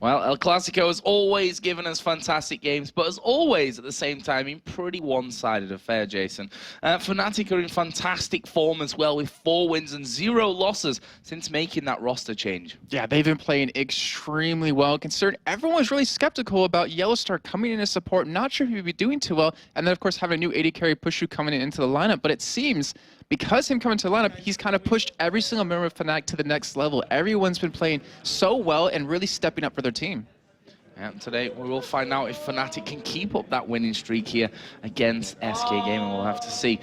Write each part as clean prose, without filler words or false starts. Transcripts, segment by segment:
Well, El Clasico has always given us fantastic games, but as always, at the same time, been pretty one-sided affair, Jason. Fnatic are in fantastic form as well, with 4 wins and 0 losses since making that roster change. Yeah, they've been playing extremely well, considering everyone was really skeptical about Yellowstar coming in as support, not sure if he'd be doing too well, and then, of course, having a new AD carry Pushu coming into the lineup. But it seems, because him coming to the lineup, he's kind of pushed every single member of Fnatic to the next level. Everyone's been playing so well and really stepping up for their team. And today we will find out if Fnatic can keep up that winning streak here against SK Gaming. We'll have to see.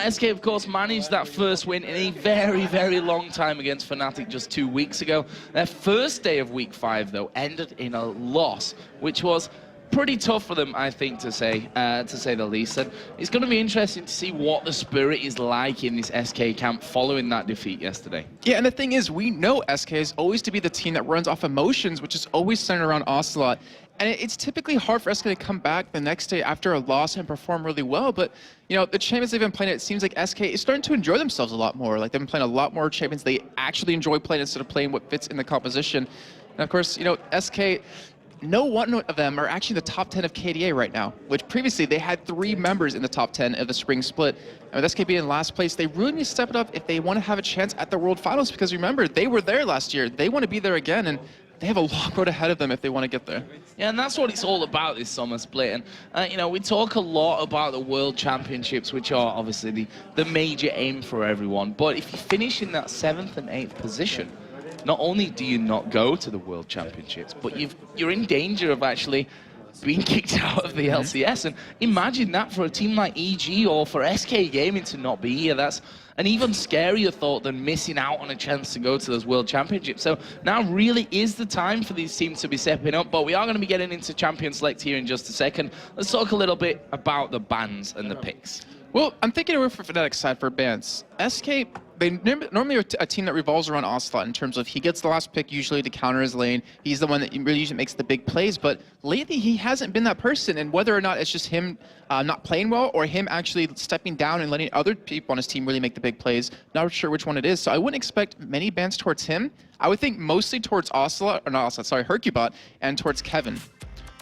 SK, of course, managed that first win in a very, very long time against Fnatic just 2 weeks ago. Their first day of Week 5, though, ended in a loss, which was pretty tough for them, I think, to say the least. And it's going to be interesting to see what the spirit is like in this SK camp following that defeat yesterday. Yeah, and the thing is, we know SK is always to be the team that runs off emotions, which is always centered around Ocelot. And it's typically hard for SK to come back the next day after a loss and perform really well. But, you know, the champions they've been playing, it seems like SK is starting to enjoy themselves a lot more. Like, they've been playing a lot more champions they actually enjoy playing instead of playing what fits in the composition. And, of course, you know, SK... no one of them are actually in the top 10 of KDA right now, which previously they had 3 members in the top 10 of the spring split. And with SK being in last place, they really need to step it up if they want to have a chance at the World Finals, because remember, they were there last year. They want to be there again, and they have a long road ahead of them if they want to get there. Yeah, and that's what it's all about, this summer split. And, you know, we talk a lot about the World Championships, which are obviously the major aim for everyone. But if you finish in that 7th and 8th position, not only do you not go to the World Championships, but you're in danger of actually being kicked out of the LCS. And imagine that for a team like EG or for SK Gaming to not be here. That's an even scarier thought than missing out on a chance to go to those World Championships. So now really is the time for these teams to be stepping up. But we are going to be getting into Champion Select here in just a second. Let's talk a little bit about the bans and the picks. Well, I'm thinking over for Fnatic's side for bans. SK, they normally are a team that revolves around Ocelot in terms of he gets the last pick usually to counter his lane. He's the one that really usually makes the big plays, but lately he hasn't been that person. And whether or not it's just him not playing well or him actually stepping down and letting other people on his team really make the big plays, not sure which one it is. So I wouldn't expect many bans towards him. I would think mostly towards Ocelot, or not Ocelot, sorry, Hercubot, and towards Kevin.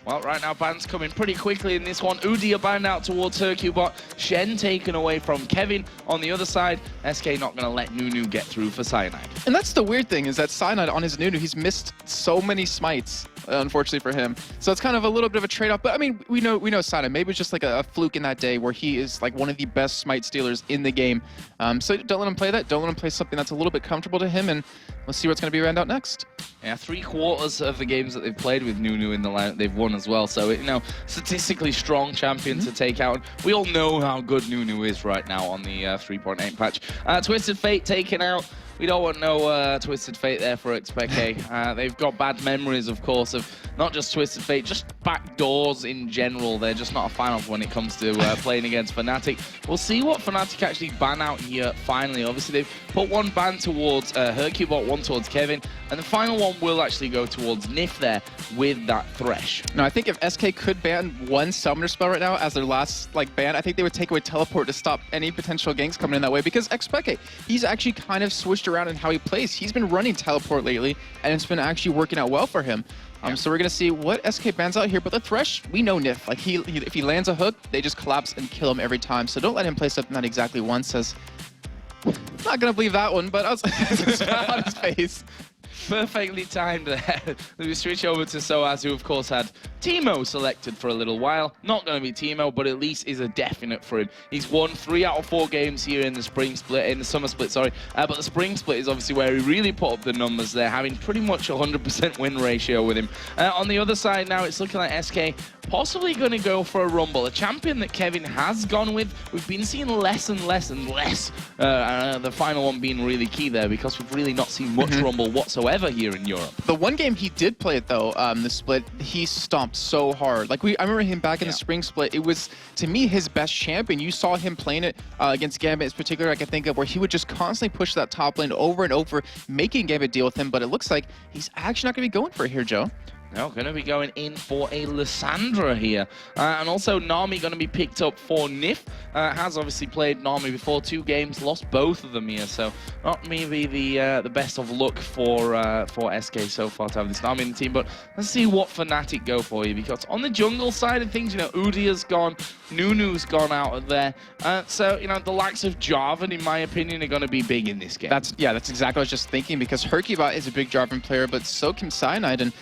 Well, right now, bans coming pretty quickly in this one. Udi are banned out towards Hercubot. Shen taken away from Kevin. On the other side, SK not going to let Nunu get through for Cyanide. And that's the weird thing, is that Cyanide on his Nunu, he's missed so many smites, unfortunately for him. So it's kind of a little bit of a trade-off. But, I mean, we know Cyanide. Maybe it's just like a fluke in that day where he is like one of the best smite stealers in the game. So don't let him play that. Don't let him play something that's a little bit comfortable to him. And let's see what's going to be around out next. Yeah, 3/4 of the games that they've played with Nunu in the lineup, they've won as well. So, you know, statistically strong champion to take out. We all know how good Nunu is right now on the 3.8 patch. Twisted Fate taken out. We don't want no Twisted Fate there for Xpeke. They've got bad memories, of course, of not just Twisted Fate, just backdoors in general. They're just not a fan of when it comes to playing against Fnatic. We'll see what Fnatic actually ban out here finally. Obviously, they've put one ban towards Hercubot, one towards Kevin, and the final one will actually go towards Nif there with that Thresh. No, I think if SK could ban one Summoner spell right now as their last ban, I think they would take away Teleport to stop any potential ganks coming in that way, because Xpeke, he's actually kind of switched around in how he plays. He's been running Teleport lately, and it's been actually working out well for him. So we're going to see what SK bans out here, but the Thresh, we know Nif. Like, if he lands a hook, they just collapse and kill him every time. So don't let him play something that exactly once says, not going to believe that one, but I was on his face. Perfectly timed there. We switch over to Soaz, who of course had Teemo selected for a little while. Not going to be Teemo, but at least is a definite for him. He's won 3 out of 4 games here in the spring split, in the summer split, sorry. But the spring split is obviously where he really put up the numbers there, having pretty much 100% win ratio with him. On the other side now, it's looking like SK possibly going to go for a Rumble, a champion that Kevin has gone with. We've been seeing less and less and less. The final one being really key there, because we've really not seen much Rumble whatsoever here in Europe. The one game he did play it though, the split, he stomped so hard. Like I remember him back in the spring split. It was, to me, his best champion. You saw him playing it against Gambit in particular, I can think of, where he would just constantly push that top lane over and over, making Gambit deal with him. But it looks like he's actually not going to be going for it here, Joe. Well, going to be going in for a Lissandra here. And also Nami going to be picked up for Nif. Has obviously played Nami before, 2 games, lost both of them here. So not maybe the best of luck for SK so far to have this Nami in the team. But let's see what Fnatic go for you. Because on the jungle side of things, you know, Udia's gone, Nunu's gone out of there. So, you know, the likes of Jarvan, in my opinion, are going to be big in this game. That's exactly what I was just thinking, because Hercubot is a big Jarvan player, but so can Cyanide, and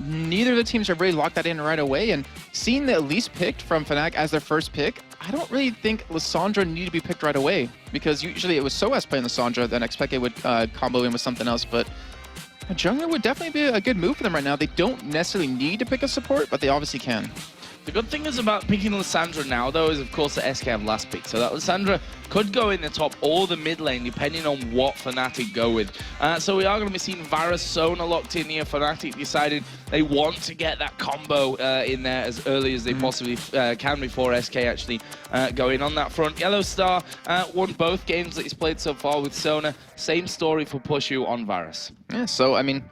neither of the teams have really locked that in right away. And seeing the Elise picked from Fnatic as their first pick, I don't really think Lissandra needed to be picked right away, because usually it was SOAS playing Lissandra, then Xpeke would combo in with something else. But a jungler would definitely be a good move for them right now. They don't necessarily need to pick a support, but they obviously can. The good thing is about picking Lissandra now, though, is of course the SK have last pick. So that Lissandra could go in the top or the mid lane, depending on what Fnatic go with. So we are going to be seeing Varus Sona locked in here. Fnatic decided they want to get that combo in there as early as they possibly can before SK actually go in on that front. Yellow Star won both games that he's played so far with Sona. Same story for Pushu on Varus. Yeah, so, I mean,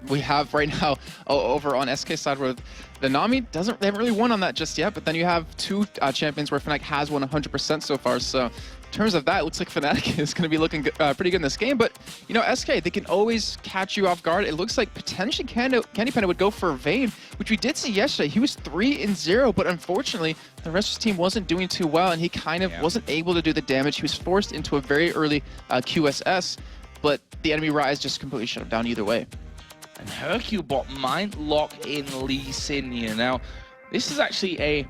we have right now over on SK side where the Nami they haven't really won on that just yet, but then you have 2 champions where Fnatic has won 100% so far. So in terms of that, it looks like Fnatic is going to be looking pretty good in this game. But, you know, SK, they can always catch you off guard. It looks like potentially Candy Panda would go for Vayne, which we did see yesterday. He was 3-0, but unfortunately, the rest of his team wasn't doing too well, and he kind of wasn't able to do the damage. He was forced into a very early QSS, but the enemy Ryze just completely shut him down either way. And Hercubot might lock in Lee Sin here. Now, this is actually a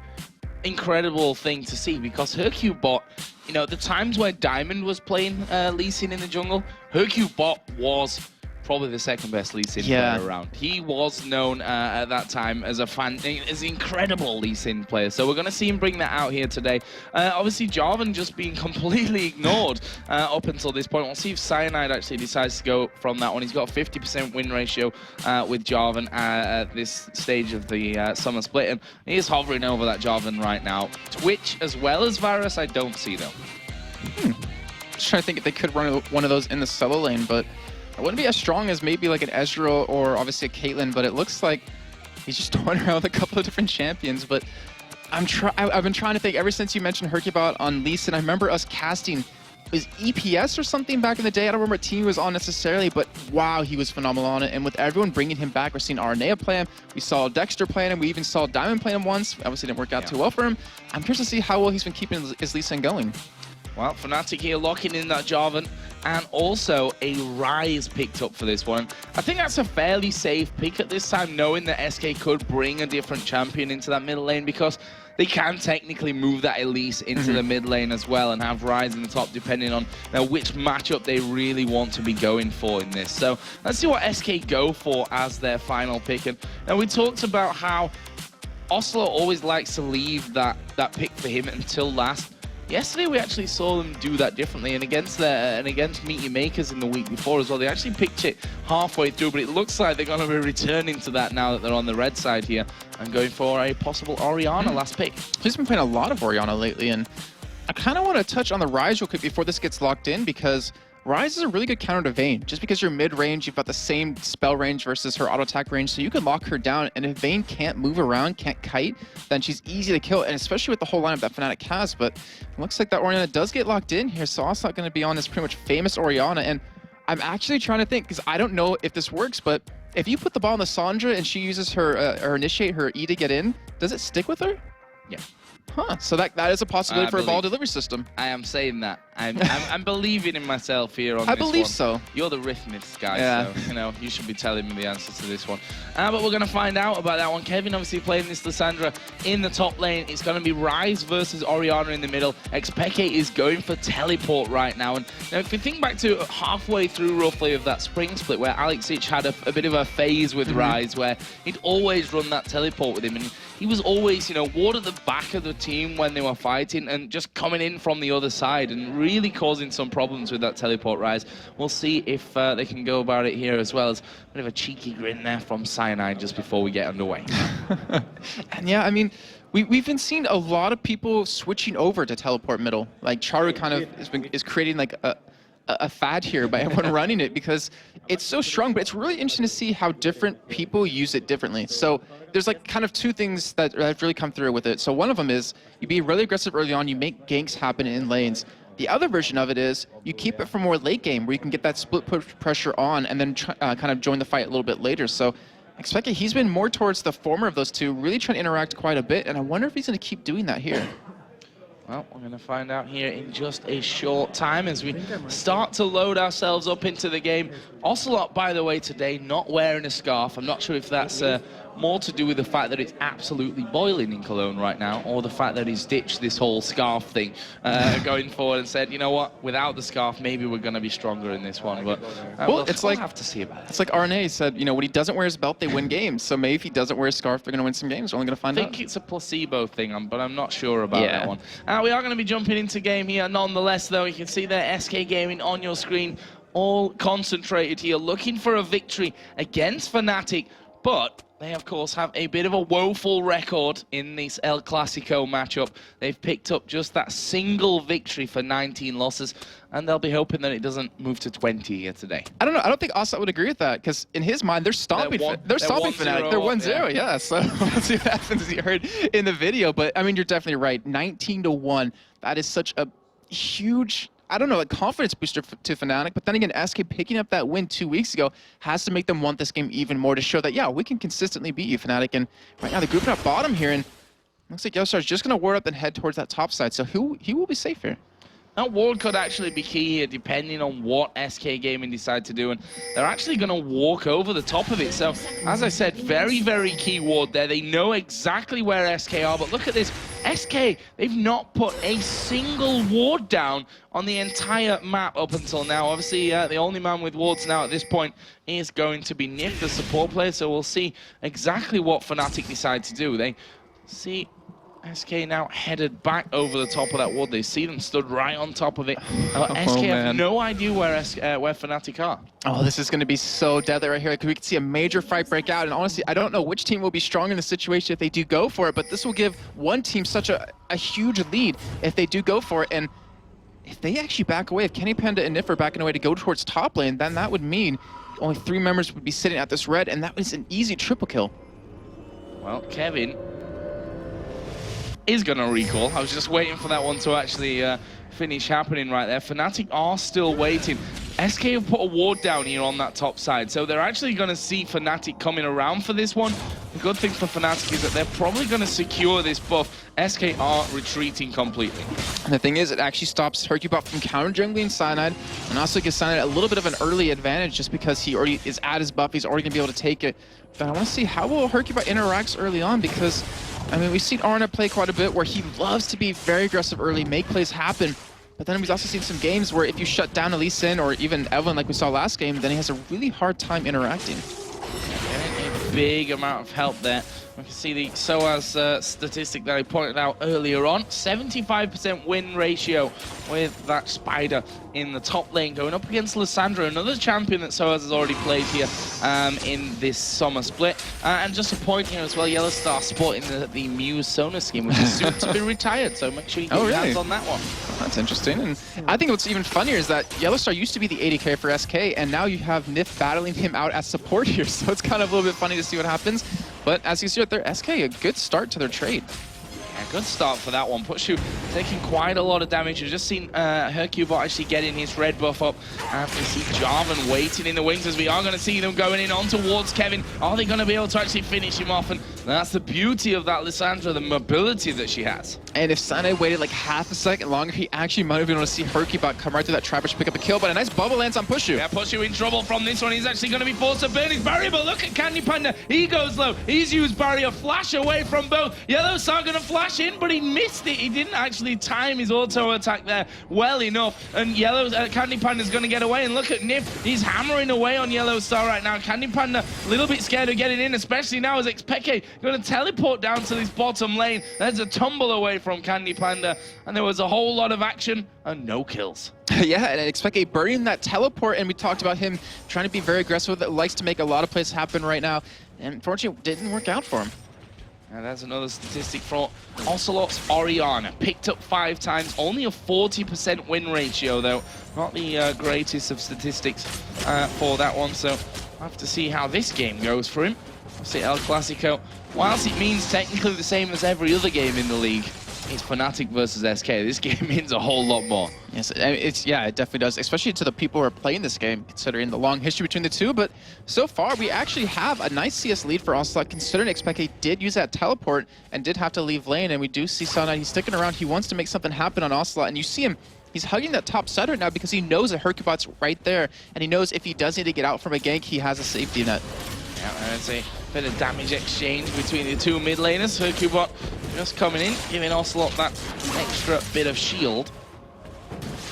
incredible thing to see, because Hercubot, you know, the times where Diamond was playing Lee Sin in the jungle, Hercubot was probably the second best Lee Sin player around. He was known at that time as an incredible Lee Sin player. So we're going to see him bring that out here today. Obviously, Jarvan just being completely ignored up until this point. We'll see if Cyanide actually decides to go from that one. He's got a 50% win ratio with Jarvan at this stage of the summer split. And he is hovering over that Jarvan right now. Twitch as well as Varus, I don't see though. Just trying to think if they could run one of those in the solo lane, but it wouldn't be as strong as maybe like an Ezreal or obviously a Caitlyn, but it looks like he's just toying around with a couple of different champions. But I've been trying to think ever since you mentioned Hercubot on Lee Sin. I remember us casting, was EPS or something back in the day? I don't remember what team he was on necessarily, but wow, he was phenomenal on it. And with everyone bringing him back, we're seeing Arnea play him, we saw Dexter play him, we even saw Diamond play him once. Obviously didn't work out too well for him. I'm curious to see how well he's been keeping his Lee Sin going. Well, Fnatic here locking in that Jarvan, and also a Ryze picked up for this one. I think that's a fairly safe pick at this time, knowing that SK could bring a different champion into that middle lane, because they can technically move that Elise into the mid lane as well and have Ryze in the top, depending on which matchup they really want to be going for in this. So let's see what SK go for as their final pick. And we talked about how Oslo always likes to leave that pick for him until last. Yesterday, we actually saw them do that differently, and against Meet Your Makers in the week before as well, they actually picked it halfway through, but it looks like they're going to be returning to that now that they're on the red side here and going for a possible Orianna last pick. He's been playing a lot of Orianna lately, and I kind of want to touch on the Ryze real quick before this gets locked in, because Ryze is a really good counter to Vayne. Just because you're mid-range, you've got the same spell range versus her auto-attack range, so you can lock her down, and if Vayne can't move around, can't kite, then she's easy to kill, and especially with the whole lineup that Fnatic has. But it looks like that Orianna does get locked in here, so also going to be on this pretty much famous Orianna, and I'm actually trying to think, because I don't know if this works, but if you put the ball on Lissandra and she uses her, or initiate her E to get in, does it stick with her? Yeah. Huh, so that is a possibility for a ball delivery system. I am saying that. I'm believing in myself here on this one. I believe so. You're the Rhythmist guy, so you know you should be telling me the answer to this one. But we're going to find out about that one. Kevin obviously playing this Lissandra in the top lane. It's going to be Ryze versus Orianna in the middle. Xpeke is going for teleport right now. And now if you think back to halfway through roughly of that spring split where Alexic had a bit of a phase with Ryze where he'd always run that teleport with him, and he was always, you know, ward at the back of the team when they were fighting and just coming in from the other side and really causing some problems with that teleport Ryze. We'll see if they can go about it here as well. As a bit of a cheeky grin there from Cyanide just before we get underway. And yeah, I mean, we've been seeing a lot of people switching over to teleport middle. Like Charu kind of is creating like a fad here by everyone running it because it's so strong, but it's really interesting to see how different people use it differently. So there's like kind of two things that have really come through with it. So one of them is you be really aggressive early on, you make ganks happen in lanes. The other version of it is you keep it for more late game where you can get that split push pressure on and then kind of join the fight a little bit later. So expect he's been more towards the former of those two, really trying to interact quite a bit, and I wonder if he's going to keep doing that here. Well, we're going to find out here in just a short time as we start to load ourselves up into the game. Ocelot, by the way, today not wearing a scarf. I'm not sure if that's more to do with the fact that it's absolutely boiling in Cologne right now, or the fact that he's ditched this whole scarf thing going forward and said, you know what, without the scarf, maybe we're going to be stronger in this one. But we'll we'll have to see about it. It's like RNA said, you know, when he doesn't wear his belt, they win games. So maybe if he doesn't wear a scarf, they're going to win some games. We're only going to find out. I think it's a placebo thing, but I'm not sure about that one. We are going to be jumping into game here. Nonetheless, though, you can see there SK Gaming on your screen, all concentrated here, looking for a victory against Fnatic. But they, of course, have a bit of a woeful record in this El Clasico matchup. They've picked up just that single victory for 19 losses, and they'll be hoping that it doesn't move to 20 here today. I don't know. I don't think Ocelot would agree with that, because in his mind, they're stomping Fnatic. They're 1-0, yeah. So let's see what happens, as you heard in the video. But, I mean, you're definitely right. 19-1. That is such a huge, I don't know, a confidence booster to Fnatic. But then again, SK picking up that win 2 weeks ago has to make them want this game even more to show that, yeah, we can consistently beat you, Fnatic. And right now, they're grouping up bottom here, and looks like Yellowstar's just going to ward up and head towards that top side. So he will be safe here. Now, ward could actually be key here, depending on what SK Gaming decide to do, and they're actually going to walk over the top of it. So, as I said, very, very key ward there. They know exactly where SK are, but look at this. SK, they've not put a single ward down on the entire map up until now. Obviously, the only man with wards now at this point is going to be Nif, the support player, so we'll see exactly what Fnatic decide to do. They see SK now headed back over the top of that ward. They see them stood right on top of it. SK have no idea where Fnatic are. Oh, this is going to be so deadly right here. Like, we could see a major fight break out. And honestly, I don't know which team will be strong in the situation if they do go for it. But this will give one team such a huge lead if they do go for it. And if they actually back away, if Kenny Panda and Nif are backing away to go towards top lane, then that would mean only 3 members would be sitting at this red. And that was an easy triple kill. Well, Kevin is going to recall. I was just waiting for that one to actually finish happening right there. Fnatic are still waiting. SK have put a ward down here on that top side, so they're actually going to see Fnatic coming around for this one. The good thing for Fnatic is that they're probably going to secure this buff. SK are retreating completely. And the thing is, it actually stops Hercubot from counter-jungling Cyanide, and also gives Cyanide a little bit of an early advantage just because he already is at his buff. He's already going to be able to take it. But I want to see how well Hercubot interacts early on, because I mean, we've seen Arna play quite a bit where he loves to be very aggressive early, make plays happen. But then we've also seen some games where if you shut down Lee Sin or even Evelyn like we saw last game, then he has a really hard time interacting. Getting a big amount of help there. We can see the SOAS statistic that I pointed out earlier on. 75% win ratio with that Spider in the top lane going up against Lissandra, another champion that SOAS has already played here in this summer split. And just a point here as well, Yellowstar sporting the Muse Sona skin, which is soon to be retired, so make sure you get your hands on that one. That's interesting. And I think what's even funnier is that Yellowstar used to be the AD for SK, and now you have Nif battling him out as support here, so it's kind of a little bit funny to see what happens. But as you see right there, SK, a good start to their trade. Yeah, good start for that one. Putshu taking quite a lot of damage. We've just seen Hercubot actually getting his red buff up. And we see Jarvan waiting in the wings as we are going to see them going in on towards Kevin. Are they going to be able to actually finish him off? And that's the beauty of that Lissandra, the mobility that she has. And if Sunday waited like half a second longer, he actually might have been able to see Hercubot come right through that trap, pick up a kill. But a nice bubble lands on Putshu. Yeah, Putshu in trouble from this one. He's actually going to be forced to burn his barrier. But look at Candy Panda. He goes low. He's used barrier. Flash away from both. Yellowstar going to flash in, but he missed it. He didn't actually time his auto attack there well enough. And Candy Panda's going to get away. And look at Nif. He's hammering away on Yellowstar right now. Candy Panda a little bit scared of getting in, especially now as Xpeke going to teleport down to this bottom lane. There's a tumble away from Candy Panda. And there was a whole lot of action and no kills. Yeah, and Xpeke burning that teleport, and we talked about him trying to be very aggressive with it, likes to make a lot of plays happen right now, and unfortunately it didn't work out for him. And that's another statistic for Ocelot's Orianna. Picked up 5 times, only a 40% win ratio though. Not the greatest of statistics for that one, so we'll have to see how this game goes for him. I'll say El Clasico, whilst it means technically the same as every other game in the league, it's Fnatic versus SK. This game means a whole lot more. Yes, yeah, it definitely does, especially to the people who are playing this game, considering the long history between the two. But so far, we actually have a nice CS lead for Ocelot, considering Xpeke did use that teleport and did have to leave lane. And we do see Cloud9, he's sticking around. He wants to make something happen on Ocelot. And you see him, he's hugging that top side right now because he knows that Hercubot's right there. And he knows if he does need to get out from a gank, he has a safety net. Yeah, I'd say a bit of damage exchange between the two mid laners. Hercubot just coming in, giving Ocelot that extra bit of shield.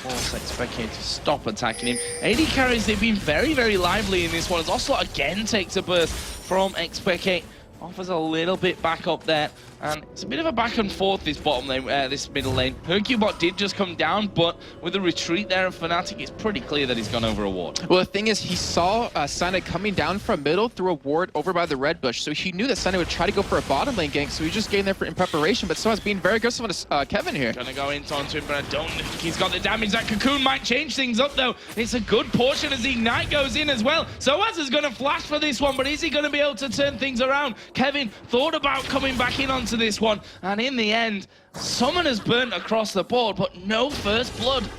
Force Xpeke to stop attacking him. AD carries, they've been very, very lively in this one as Ocelot again takes a burst from Xpeke. Offers a little bit back up there, and it's a bit of a back and forth this bottom lane, this middle lane. Hercubot did just come down, but with the retreat there of Fnatic, it's pretty clear that he's gone over a ward. Well, the thing is, he saw Cloud9 coming down from middle through a ward over by the red bush, so he knew that Cloud9 would try to go for a bottom lane gank, so he just getting there in preparation, but Soaz being very aggressive on Kevin here. Gonna go into him, but I don't think he's got the damage. That cocoon might change things up, though. It's a good portion as the Ignite goes in as well. Soaz is gonna flash for this one, but is he gonna be able to turn things around? Kevin thought about coming back in onto this one, and in the end, Summoner's burnt across the board, but no first blood.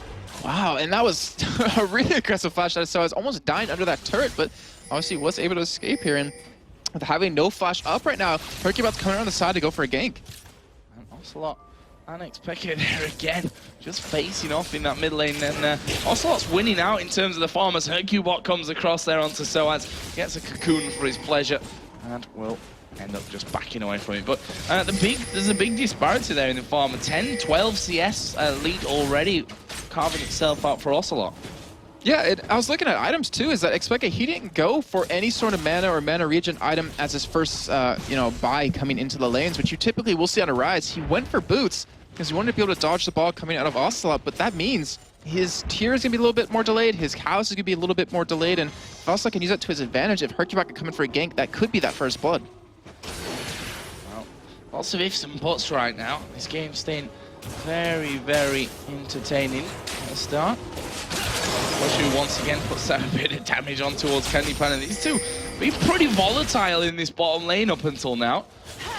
Wow, and that was a really aggressive flash. So I was almost dying under that turret, but obviously was able to escape here. And with having no flash up right now, Hercubot's coming around the side to go for a gank. And Ocelot and Xpeke there again, just facing off in that mid lane. And Ocelot's winning out in terms of the farmers. Hercubot comes across there onto Soaz, gets a cocoon for his pleasure, and will end up just backing away from it. But there's a big disparity there in the farmer. 10, 12 CS lead already, carving itself out for Ocelot. Yeah, I was looking at items too, is that Xpeke, he didn't go for any sort of mana or mana regen item as his first, buy coming into the lanes, which you typically will see on a Rise. He went for boots because he wanted to be able to dodge the ball coming out of Ocelot, but that means his tier is going to be a little bit more delayed, his house is going to be a little bit more delayed, and Ocelot can use that to his advantage. If Hercubot can come in for a gank, that could be that first blood. Well, lots of ifs and buts right now. This game's staying very, very entertaining at the start. Wushu once again puts out a bit of damage on towards Candy Pan, and these two been pretty volatile in this bottom lane up until now.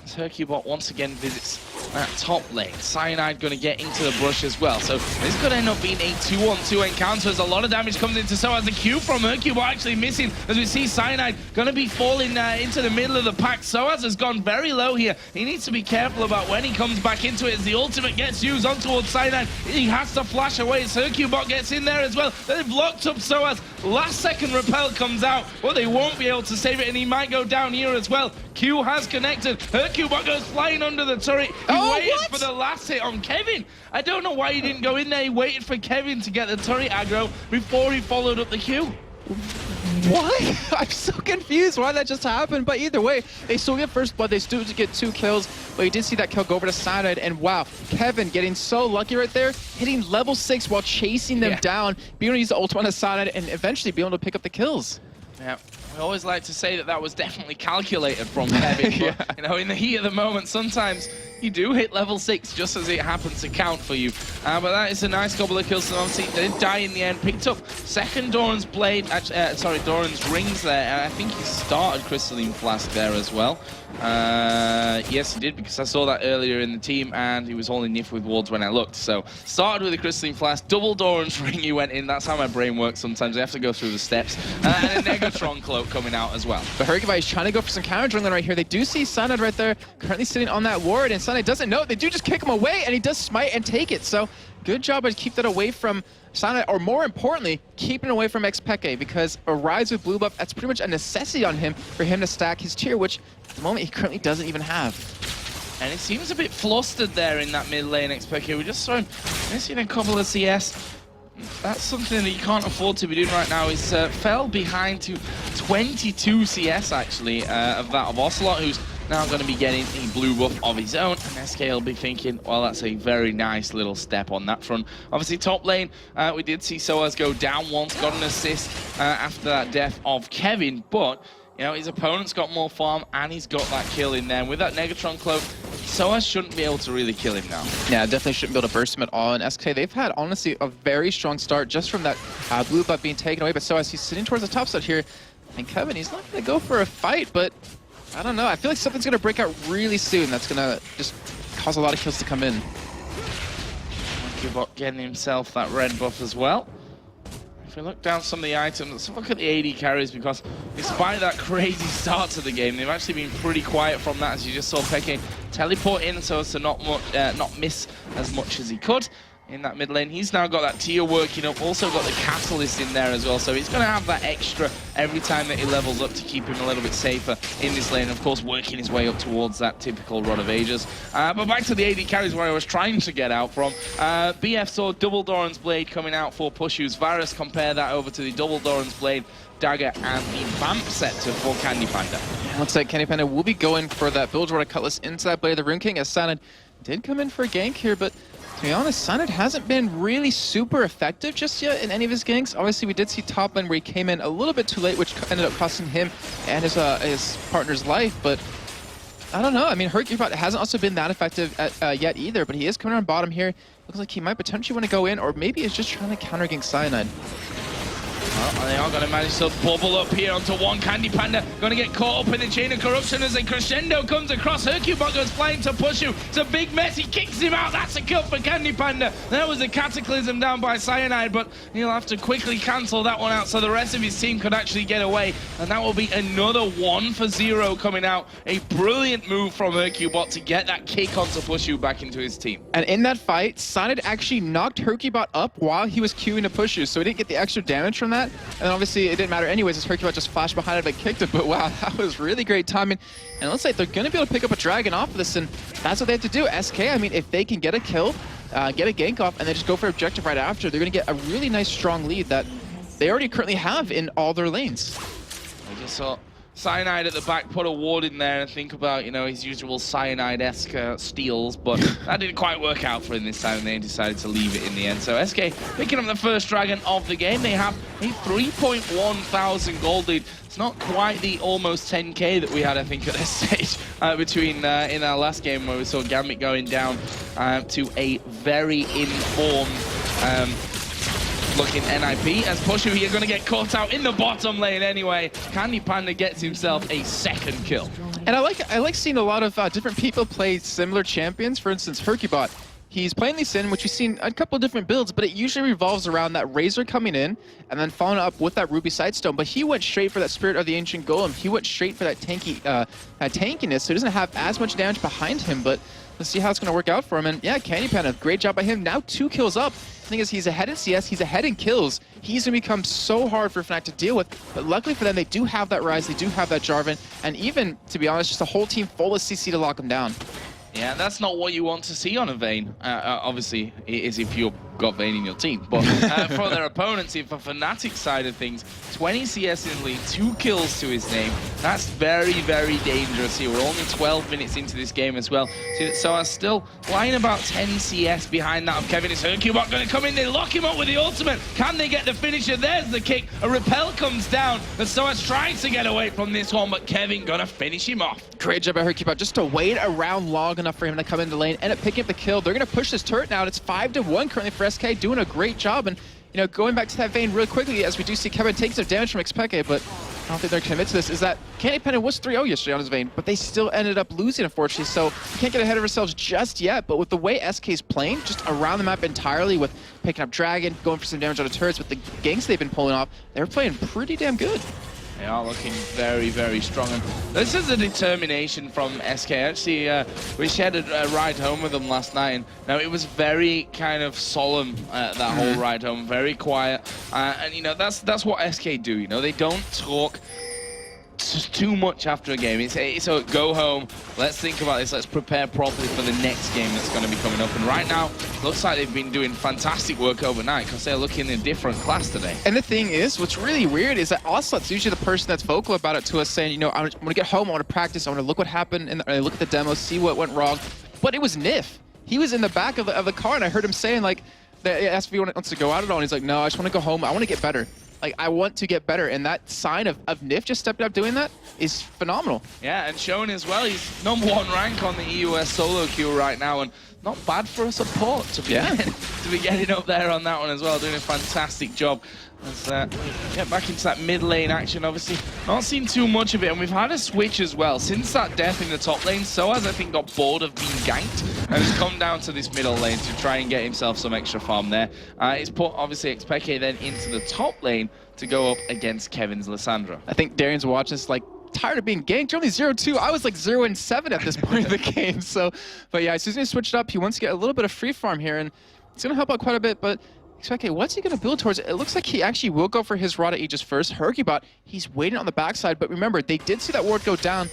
As Hercubot once again visits that top lane. Cyanide going to get into the brush as well. So this could end up being a 2-on-2 encounter as a lot of damage comes into Soaz. The Q from Hercubot actually missing as we see Cyanide going to be falling into the middle of the pack. Soaz has gone very low here. He needs to be careful about when he comes back into it as the ultimate gets used on towards Cyanide. He has to flash away as Hercubot gets in there as well. They've locked up Soaz. Last second repel comes out. Well, they won't be able to save it, and he might go down here as well. Q has connected. Hercubot goes flying under the turret. He waited for the last hit on Kevin. I don't know why he didn't go in there. He waited for Kevin to get the turret aggro before he followed up the Q. What? I'm so confused why that just happened, but either way, they still get first blood, they still get 2 kills, but you did see that kill go over to Cyanide, and wow, Kevin getting so lucky right there, hitting level 6 while chasing them down, being able to use the ult on the Cyanide, and eventually being able to pick up the kills. Yeah, we always like to say that that was definitely calculated from Kevin, but you know, in the heat of the moment, sometimes you do hit level 6 just as it happens to count for you. But that is a nice couple of kills, and obviously they did die in the end. Picked up second Doran's blade, Doran's rings there, and I think he started Crystalline Flask there as well. Yes, he did, because I saw that earlier in the team, and he was only niff with wards when I looked. So started with a Crystalline Flask, double Doran's ring he went in. That's how my brain works sometimes. I have to go through the steps. And a Negatron cloak coming out as well. But Hercubot is trying to go for some counter jungling right here. They do see Cyanide right there, currently sitting on that ward, and Cyanide doesn't know. They do just kick him away, and he does smite and take it. So good job to keep that away from Cyanide, or more importantly, keeping it away from Xpeke, because a Rise with blue buff, that's pretty much a necessity on him for him to stack his tier, which at the moment he currently doesn't even have. And it seems a bit flustered there in that mid lane, Xpeke. We just saw him missing a couple of CS. That's something that you can't afford to be doing right now. He's fell behind to 22 CS actually of that of Ocelot, who's now going to be getting a blue buff of his own, and SK will be thinking, well, that's a very nice little step on that front. Obviously, top lane, we did see Soaz go down once, got an assist after that death of Kevin, but You know, his opponent's got more farm and he's got that kill in there. And with that Negatron cloak, Soaz shouldn't be able to really kill him now. Yeah, definitely shouldn't be able to burst him at all. And SK, they've had, honestly, a very strong start just from that blue buff being taken away. But Soaz, he's sitting towards the top side here. And Kevin, he's not going to go for a fight, but I don't know. I feel like something's going to break out really soon. That's going to just cause a lot of kills to come in. Cubot getting himself that red buff as well. If we look down some of the items, let's look at the AD carries, because despite that crazy start to the game, they've actually been pretty quiet from that, as you just saw Peke teleport in so as to not miss as much as he could in that mid lane. He's now got that tier working up, also got the catalyst in there as well, so he's going to have that extra every time that he levels up to keep him a little bit safer in this lane, of course working his way up towards that typical Rod of Ages. But back to the AD carries where I was trying to get out from. BF saw double Doran's Blade coming out for Pushus. Varus compare that over to the double Doran's Blade, dagger, and the vamp set for Candy Panda. Yeah, looks like Candy Panda will be going for that Build Rod Cutlass into that Blade of the Rune King, as Sanad did come in for a gank here, but to be honest, Sanad hasn't been really super effective just yet in any of his ganks. Obviously, we did see top lane where he came in a little bit too late, which ended up costing him and his partner's life, but I don't know. I mean, Hercubot hasn't also been that effective yet either, but he is coming around bottom here. Looks like he might potentially want to go in, or maybe he's just trying to counter gank Cyanide. Well, they are going to manage to bubble up here onto one. Candy Panda going to get caught up in the chain of corruption as a crescendo comes across. Hercubot goes flying to Pushu. It's a big mess. He kicks him out. That's a kill for Candy Panda. There was a Cataclysm down by Cyanide, but he'll have to quickly cancel that one out so the rest of his team could actually get away. And that will be another 1-for-0 coming out. A brilliant move from Hercubot to get that kick onto Pushu back into his team. And in that fight, Cyanide actually knocked Hercubot up while he was queuing to Pushu, so he didn't get the extra damage from that. And obviously, it didn't matter anyways, as Hercubot just flashed behind it and kicked it. But wow, that was really great timing. And it looks like they're going to be able to pick up a dragon off of this, and that's what they have to do. SK, I mean, if they can get a kill, get a gank off, and then just go for objective right after, they're going to get a really nice, strong lead that they already currently have in all their lanes. I just saw Cyanide at the back put a ward in there and think about, you know, his usual Cyanide-esque steals, but that didn't quite work out for him this time, and they decided to leave it in the end. So SK picking up the first dragon of the game. They have a 3.1 thousand gold lead. It's not quite the almost 10k that we had, I think, at this stage between in our last game where we saw Gambit going down to a very informed looking NIP, as Pushu here going to get caught out in the bottom lane anyway. Candy Panda gets himself a second kill. And I like seeing a lot of different people play similar champions. For instance, Hercubot. He's playing Lee Sin, which we've seen a couple of different builds, but it usually revolves around that Razor coming in and then following up with that Ruby Sightstone. But he went straight for that Spirit of the Ancient Golem. He went straight for that tankiness, so he doesn't have as much damage behind him, but let's see how it's going to work out for him. And yeah, Candy Panda, great job by him. Now 2 kills up. The thing is, he's ahead in CS, he's ahead in kills. He's going to become so hard for Fnatic to deal with. But luckily for them, they do have that Ryze, they do have that Jarvan, and even, to be honest, just a whole team full of CC to lock him down. Yeah, that's not what you want to see on a Vayne. Obviously, it is if you've got Vayne in your team. But for their opponents, for Fnatic side of things, 20 CS in lead, 2 kills to his name. That's very, very dangerous here. We're only 12 minutes into this game as well. So I'm still lying about 10 CS behind that of Kevin. Is Hercubot going to come in? They lock him up with the ultimate. Can they get the finisher? There's the kick. A repel comes down. And Soaz trying to get away from this one, but Kevin going to finish him off. Great job by Hercubot just to wait around long enough for him to come into lane, end up picking up the kill. They're going to push this turret now. It's 5-1 currently for SK, doing a great job. And, you know, going back to that Vayne real quickly, as we do see Kevin take some damage from Xpeke, but I don't think they're committed to this, is that Candy Panda was 3-0 yesterday on his Vayne, but they still ended up losing, unfortunately, so we can't get ahead of ourselves just yet. But with the way SK's playing, just around the map entirely, with picking up Dragon, going for some damage on the turrets, with the ganks they've been pulling off, they're playing pretty damn good. They are looking very, very strong. And this is a determination from SK. Actually, we shared a ride home with them last night. And now it was very kind of solemn, that whole ride home, very quiet. And, you know, that's what SK do, you know. They don't talk too much after a game. It's a go home, let's think about this, let's prepare properly for the next game that's going to be coming up. And right now, looks like they've been doing fantastic work overnight because they're looking in a different class today. And the thing is, what's really weird is that Ocelot's usually the person that's vocal about it to us, saying, you know, I want to get home, I want to practice, I want to look what happened, and look at the demo, see what went wrong. But it was Nif. He was in the back of the car, and I heard him saying, like, they asked if he wants to go out at all, and he's like, no, I just want to go home, I want to get better. Like, I want to get better. And that sign of Nif just stepping up doing that is phenomenal. Yeah, and showing as well, he's #1 rank on the EUS solo queue right now, and not bad for a support to be, to be getting up there on that one as well, doing a fantastic job. As get back into that mid lane action, obviously not seen too much of it, and we've had a switch as well. Since that death in the top lane, Soaz I think got bored of being ganked and has come down to this middle lane to try and get himself some extra farm there. He's put obviously Xpeke then into the top lane to go up against Kevin's Lissandra. I think Darian's watching this like, tired of being ganked. You're only 0-2. I was like 0-7 at this point in the game. So, but yeah, as soon as he switched up, he wants to get a little bit of free farm here, and it's going to help out quite a bit, but okay, what's he going to build towards? It looks like he actually will go for his Rada Aegis first. Hercubot, he's waiting on the backside, but remember, they did see that ward go down,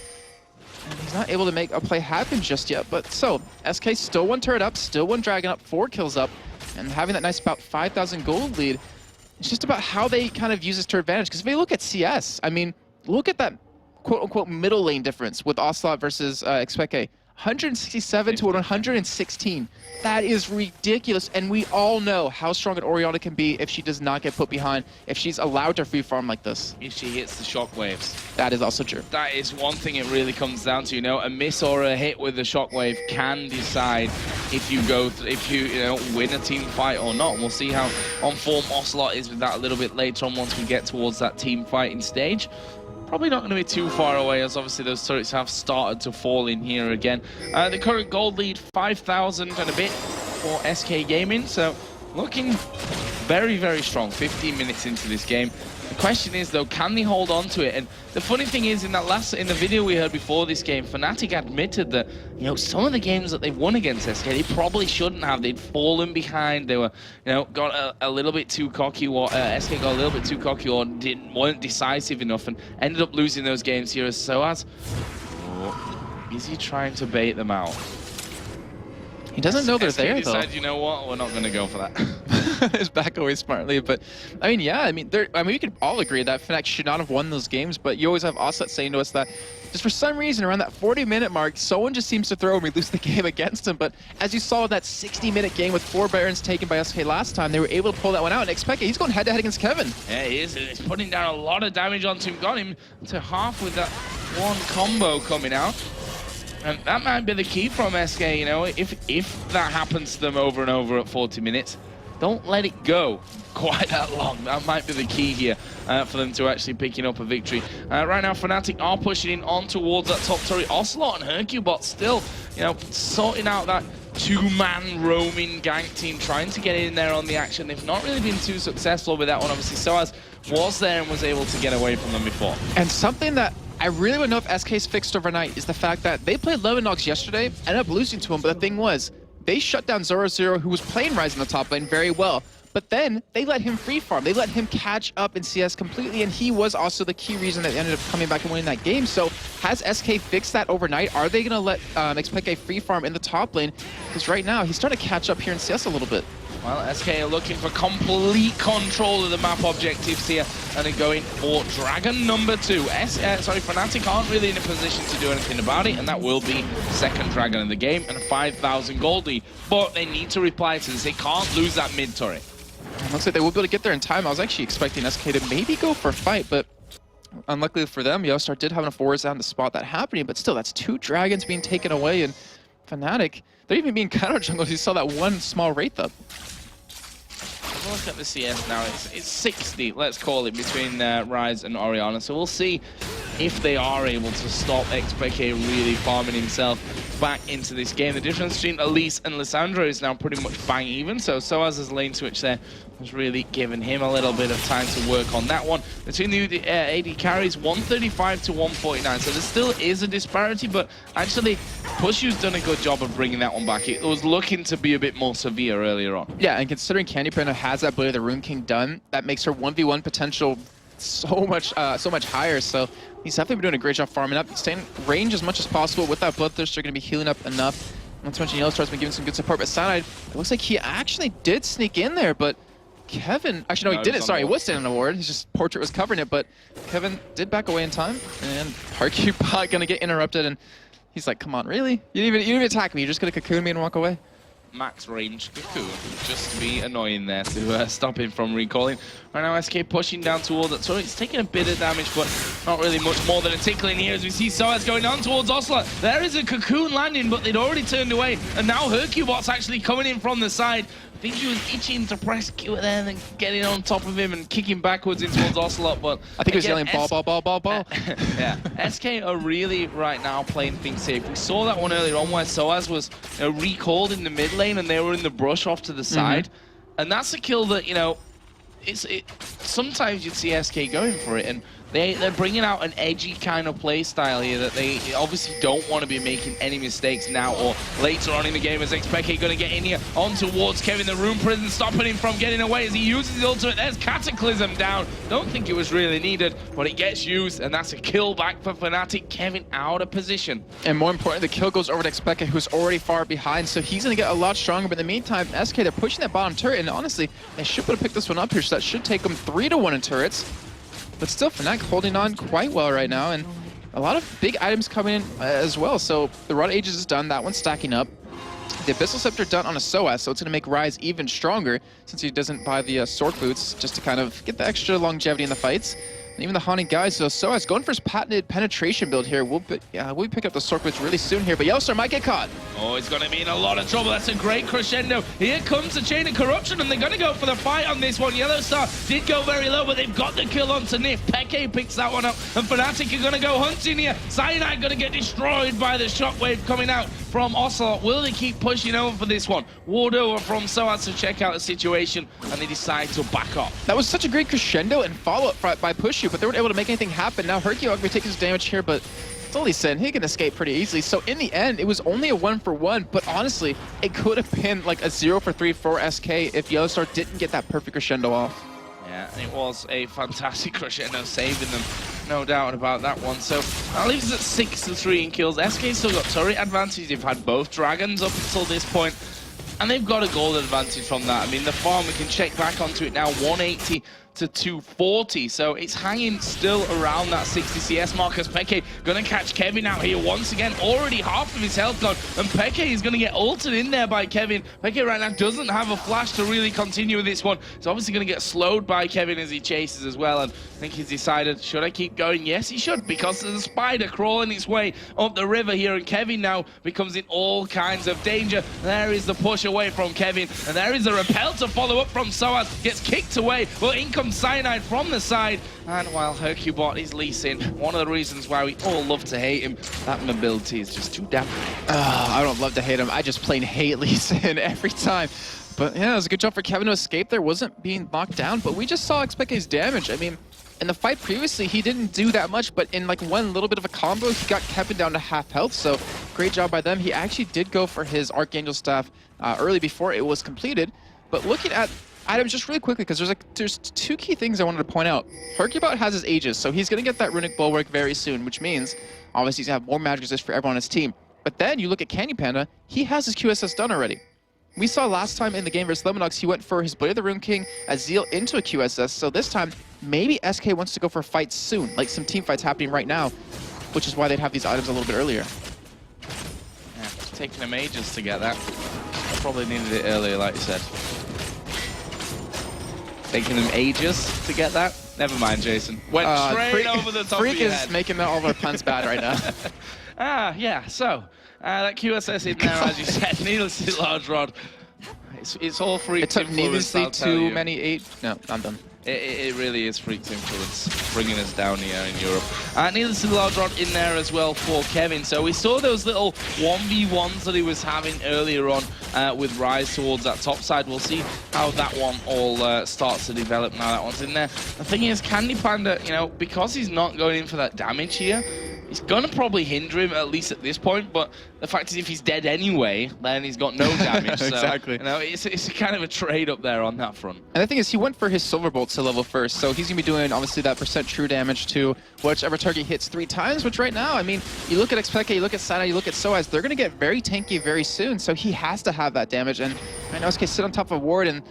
and he's not able to make a play happen just yet. But so, SK still one turret up, still one dragon up, 4 kills up, and having that nice about 5,000 gold lead. It's just about how they kind of use this to advantage, because if they look at CS, I mean, look at that quote-unquote middle lane difference with Ocelot versus Xpeke. 167 to 116. That is ridiculous, and we all know how strong an Orianna can be if she does not get put behind, if she's allowed to free farm like this. If she hits the shockwaves. That is also true. That is one thing it really comes down to, you know, a miss or a hit with the shockwave can decide if you win a team fight or not. And we'll see how on form Ocelot is with that a little bit later on once we get towards that team fighting stage. Probably not going to be too far away, as obviously those turrets have started to fall in here again. The current gold lead, 5,000 and a bit for SK Gaming, so looking very, very strong. 15 minutes into this game. The question is, though, can they hold on to it? And the funny thing is, in the video we heard before this game, Fnatic admitted that, you know, some of the games that they've won against SK, they probably shouldn't have. They'd fallen behind. They were, you know, got a little bit too cocky, or SK got a little bit too cocky, or weren't decisive enough, and ended up losing those games here. So as, is he trying to bait them out? He doesn't know they're SK there, decided, though. you know what? We're not going to go for that. His back away smartly, but I mean, yeah, I mean, we could all agree that Fnatic should not have won those games, but you always have Ocelot saying to us that just for some reason around that 40-minute mark, someone just seems to throw and we lose the game against him. But as you saw in that 60-minute game with 4 Barons taken by SK last time, they were able to pull that one out. And Xpeke, he's going head-to-head against Kevin. Yeah, he is. He's putting down a lot of damage onto him. Got him to half with that one combo coming out. And that might be the key from SK, you know, if that happens to them over and over at 40 minutes, don't let it go quite that long. That might be the key here for them to actually picking up a victory. Right now, Fnatic are pushing in on towards that top turret. Ocelot and Hercubot still, you know, sorting out that 2-man roaming gank team, trying to get in there on the action. They've not really been too successful with that one, obviously. Soaz was there and was able to get away from them before. And something that I really would know if SK's fixed overnight is the fact that they played Levendogs yesterday, ended up losing to him, but the thing was, they shut down Zoro, who was playing Ryze in the top lane very well. But then they let him free farm. They let him catch up in CS completely, and he was also the key reason that they ended up coming back and winning that game. So has SK fixed that overnight? Are they going to let Xpeke free farm in the top lane? Because right now, he's starting to catch up here in CS a little bit. Well, SK are looking for complete control of the map objectives here, and they're going for Dragon number 2. Fnatic aren't really in a position to do anything about it, and that will be second Dragon in the game and a 5,000 gold lead. But they need to reply to this. They can't lose that mid turret. Looks like they will be able to get there in time. I was actually expecting SK to maybe go for a fight, but unluckily for them, Yostar did have enough wards down to spot that happening, but still, that's 2 dragons being taken away, and Fnatic, they're even being counter-jungled. You saw that one small Wraith up. Look at the CS now. It's 60, let's call it, between Ryze and Orianna. So we'll see if they are able to stop Xpeke really farming himself back into this game. The difference between Elise and Lissandra is now pretty much bang even. So Soaz's lane switch there has really given him a little bit of time to work on that one. Between the AD carries, 135 to 149. So there still is a disparity, but actually Pushu's done a good job of bringing that one back. It was looking to be a bit more severe earlier on. Yeah, and considering Candy Panda has that Blade of the Rune King done, that makes her 1v1 potential so much higher. So he's definitely been doing a great job farming up, staying range as much as possible. With that Bloodthirst, they're going to be healing up enough. Not to mention Yellowstar's been giving some good support, but Cyanide, it looks like he actually did sneak in there, but Kevin, actually no, he didn't. Sorry, he was standing on the ward. His just portrait was covering it, but Kevin did back away in time, and Hercubot gonna get interrupted, and he's like, "Come on, really? You didn't even attack me. You're just gonna cocoon me and walk away." max range Cocoon, just to be annoying there to stop him from recalling. Right now, SK pushing down towards it, so it's taking a bit of damage, but not really much more than a tickling here as we see Soaz going on towards Ocelot. There is a Cocoon landing, but they'd already turned away, and now Hercubot's actually coming in from the side. I think he was itching to press Q there and then getting on top of him and kicking backwards in towards Ocelot, but I think he was yelling ball. Yeah, SK are really right now playing things safe. We saw that one earlier on where Soaz was recalled in the mid lane and they were in the brush off to the side. And that's a kill that, you know, sometimes you'd see SK going for it, and they're bringing out an edgy kind of play style here that they obviously don't want to be making any mistakes now or later on in the game, as Xpeke going to get in here on towards Kevin, the Rune Prison, stopping him from getting away as he uses his ultimate. There's Cataclysm down. Don't think it was really needed, but it gets used, and that's a kill back for Fnatic. Kevin out of position. And more important, the kill goes over to Xpeke, who's already far behind, so he's going to get a lot stronger. But in the meantime, SK, they're pushing that bottom turret, and honestly, they should be able to pick this one up here, so that should take them 3-1 in turrets. But still, Fnatic holding on quite well right now, and a lot of big items coming in as well. So the Rod Aegis is done, that one's stacking up. The Abyssal Scepter done on a Soaz, so it's going to make Ryze even stronger since he doesn't buy the Sword Boots, just to kind of get the extra longevity in the fights. And even the Haunting Guys, so Soaz going for his patented penetration build here. We'll pick up the Sword Boots really soon here, but Yellowstar might get caught. Oh, he's going to be in a lot of trouble. That's a great crescendo. Here comes the Chain of Corruption, and they're going to go for the fight on this one. Yellowstar did go very low, but they've got the kill onto Nif. Peke picks that one up, and Fnatic are going to go hunting here. Cyanide going to get destroyed by the shockwave coming out from Ocelot. Will they keep pushing over for this one? Ward over from Soaz to check out the situation, and they decide to back off. That was such a great crescendo and follow-up by Pushu, but they weren't able to make anything happen. Now Hercubot will take his damage here, but it's only Sin. He can escape pretty easily. So in the end, it was only a 1-for-1, but honestly, it could have been like a 0-for-3 for SK if Yellowstar didn't get that perfect crescendo off. Yeah, it was a fantastic crescendo, saving them, no doubt about that one. So that leaves us at 6-3 in kills. SK still got turret advantage. They've had both dragons up until this point, and they've got a gold advantage from that. I mean, the farm, we can check back onto it now, 180 to 240, so it's hanging still around that 60 CS mark as Peke gonna catch Kevin out here once again. Already half of his health gone, and Peke is gonna get ulted in there by Kevin. Peke right now doesn't have a flash to really continue with this one. He's obviously gonna get slowed by Kevin as he chases as well, and I think he's decided, should I keep going? Yes, he should, because there's a spider crawling its way up the river here, and Kevin now becomes in all kinds of danger. There is the push away from Kevin, and there is a repel to follow up from Soaz. Gets kicked away, but in comes Cyanide from the side, and while Hercubot is Lee Sin, one of the reasons why we all love to hate him, that mobility is just too damn. I don't love to hate him, I just plain hate Lee Sin every time. But yeah, it was a good job for Kevin to escape there, wasn't being knocked down, but we just saw Xpeke's damage. I mean, in the fight previously, he didn't do that much, but in like one little bit of a combo, he got Kevin down to half health, so great job by them. He actually did go for his Archangel Staff early before it was completed, but looking at items just really quickly, because there's two key things I wanted to point out. Hercubot has his Aegis, so he's going to get that Runic Bulwark very soon, which means obviously he's going to have more magic resist for everyone on his team. But then you look at Candy Panda, he has his QSS done already. We saw last time in the game versus Leminox, he went for his Blade of the Rune King as Zeal into a QSS, so this time maybe SK wants to go for fights soon, like some team fights happening right now, which is why they'd have these items a little bit earlier. Yeah, it's taking them ages to get that. Probably needed it earlier, like you said. Taking them ages to get that? Never mind, Jason. Went straight over the top Freak of your is head. making all of our puns bad right now. Yeah, so that QSS in there, as you said, needlessly large rod. It's all Freak's It took influence, needlessly I'll tell too you. many 8. No, I'm done. It really is Freak's influence bringing us down here in Europe. Needlessly large rod in there as well for Kevin. So we saw those little 1v1s that he was having earlier on with Ryze towards that top side. We'll see how that one all starts to develop now that one's in there. The thing is, Candy Panda, you know, because he's not going in for that damage here, he's going to probably hinder him, at least at this point, but the fact is if he's dead anyway, then he's got no damage. Exactly. So, you know, it's kind of a trade up there on that front. And the thing is, he went for his Silverbolt to level first, so he's going to be doing, obviously, that % true damage to whichever target hits 3 times, which right now, I mean, you look at Xpeke, you look at Sana, you look at Soaz, they're going to get very tanky very soon, so he has to have that damage, and I know SK sit on top of Ward, and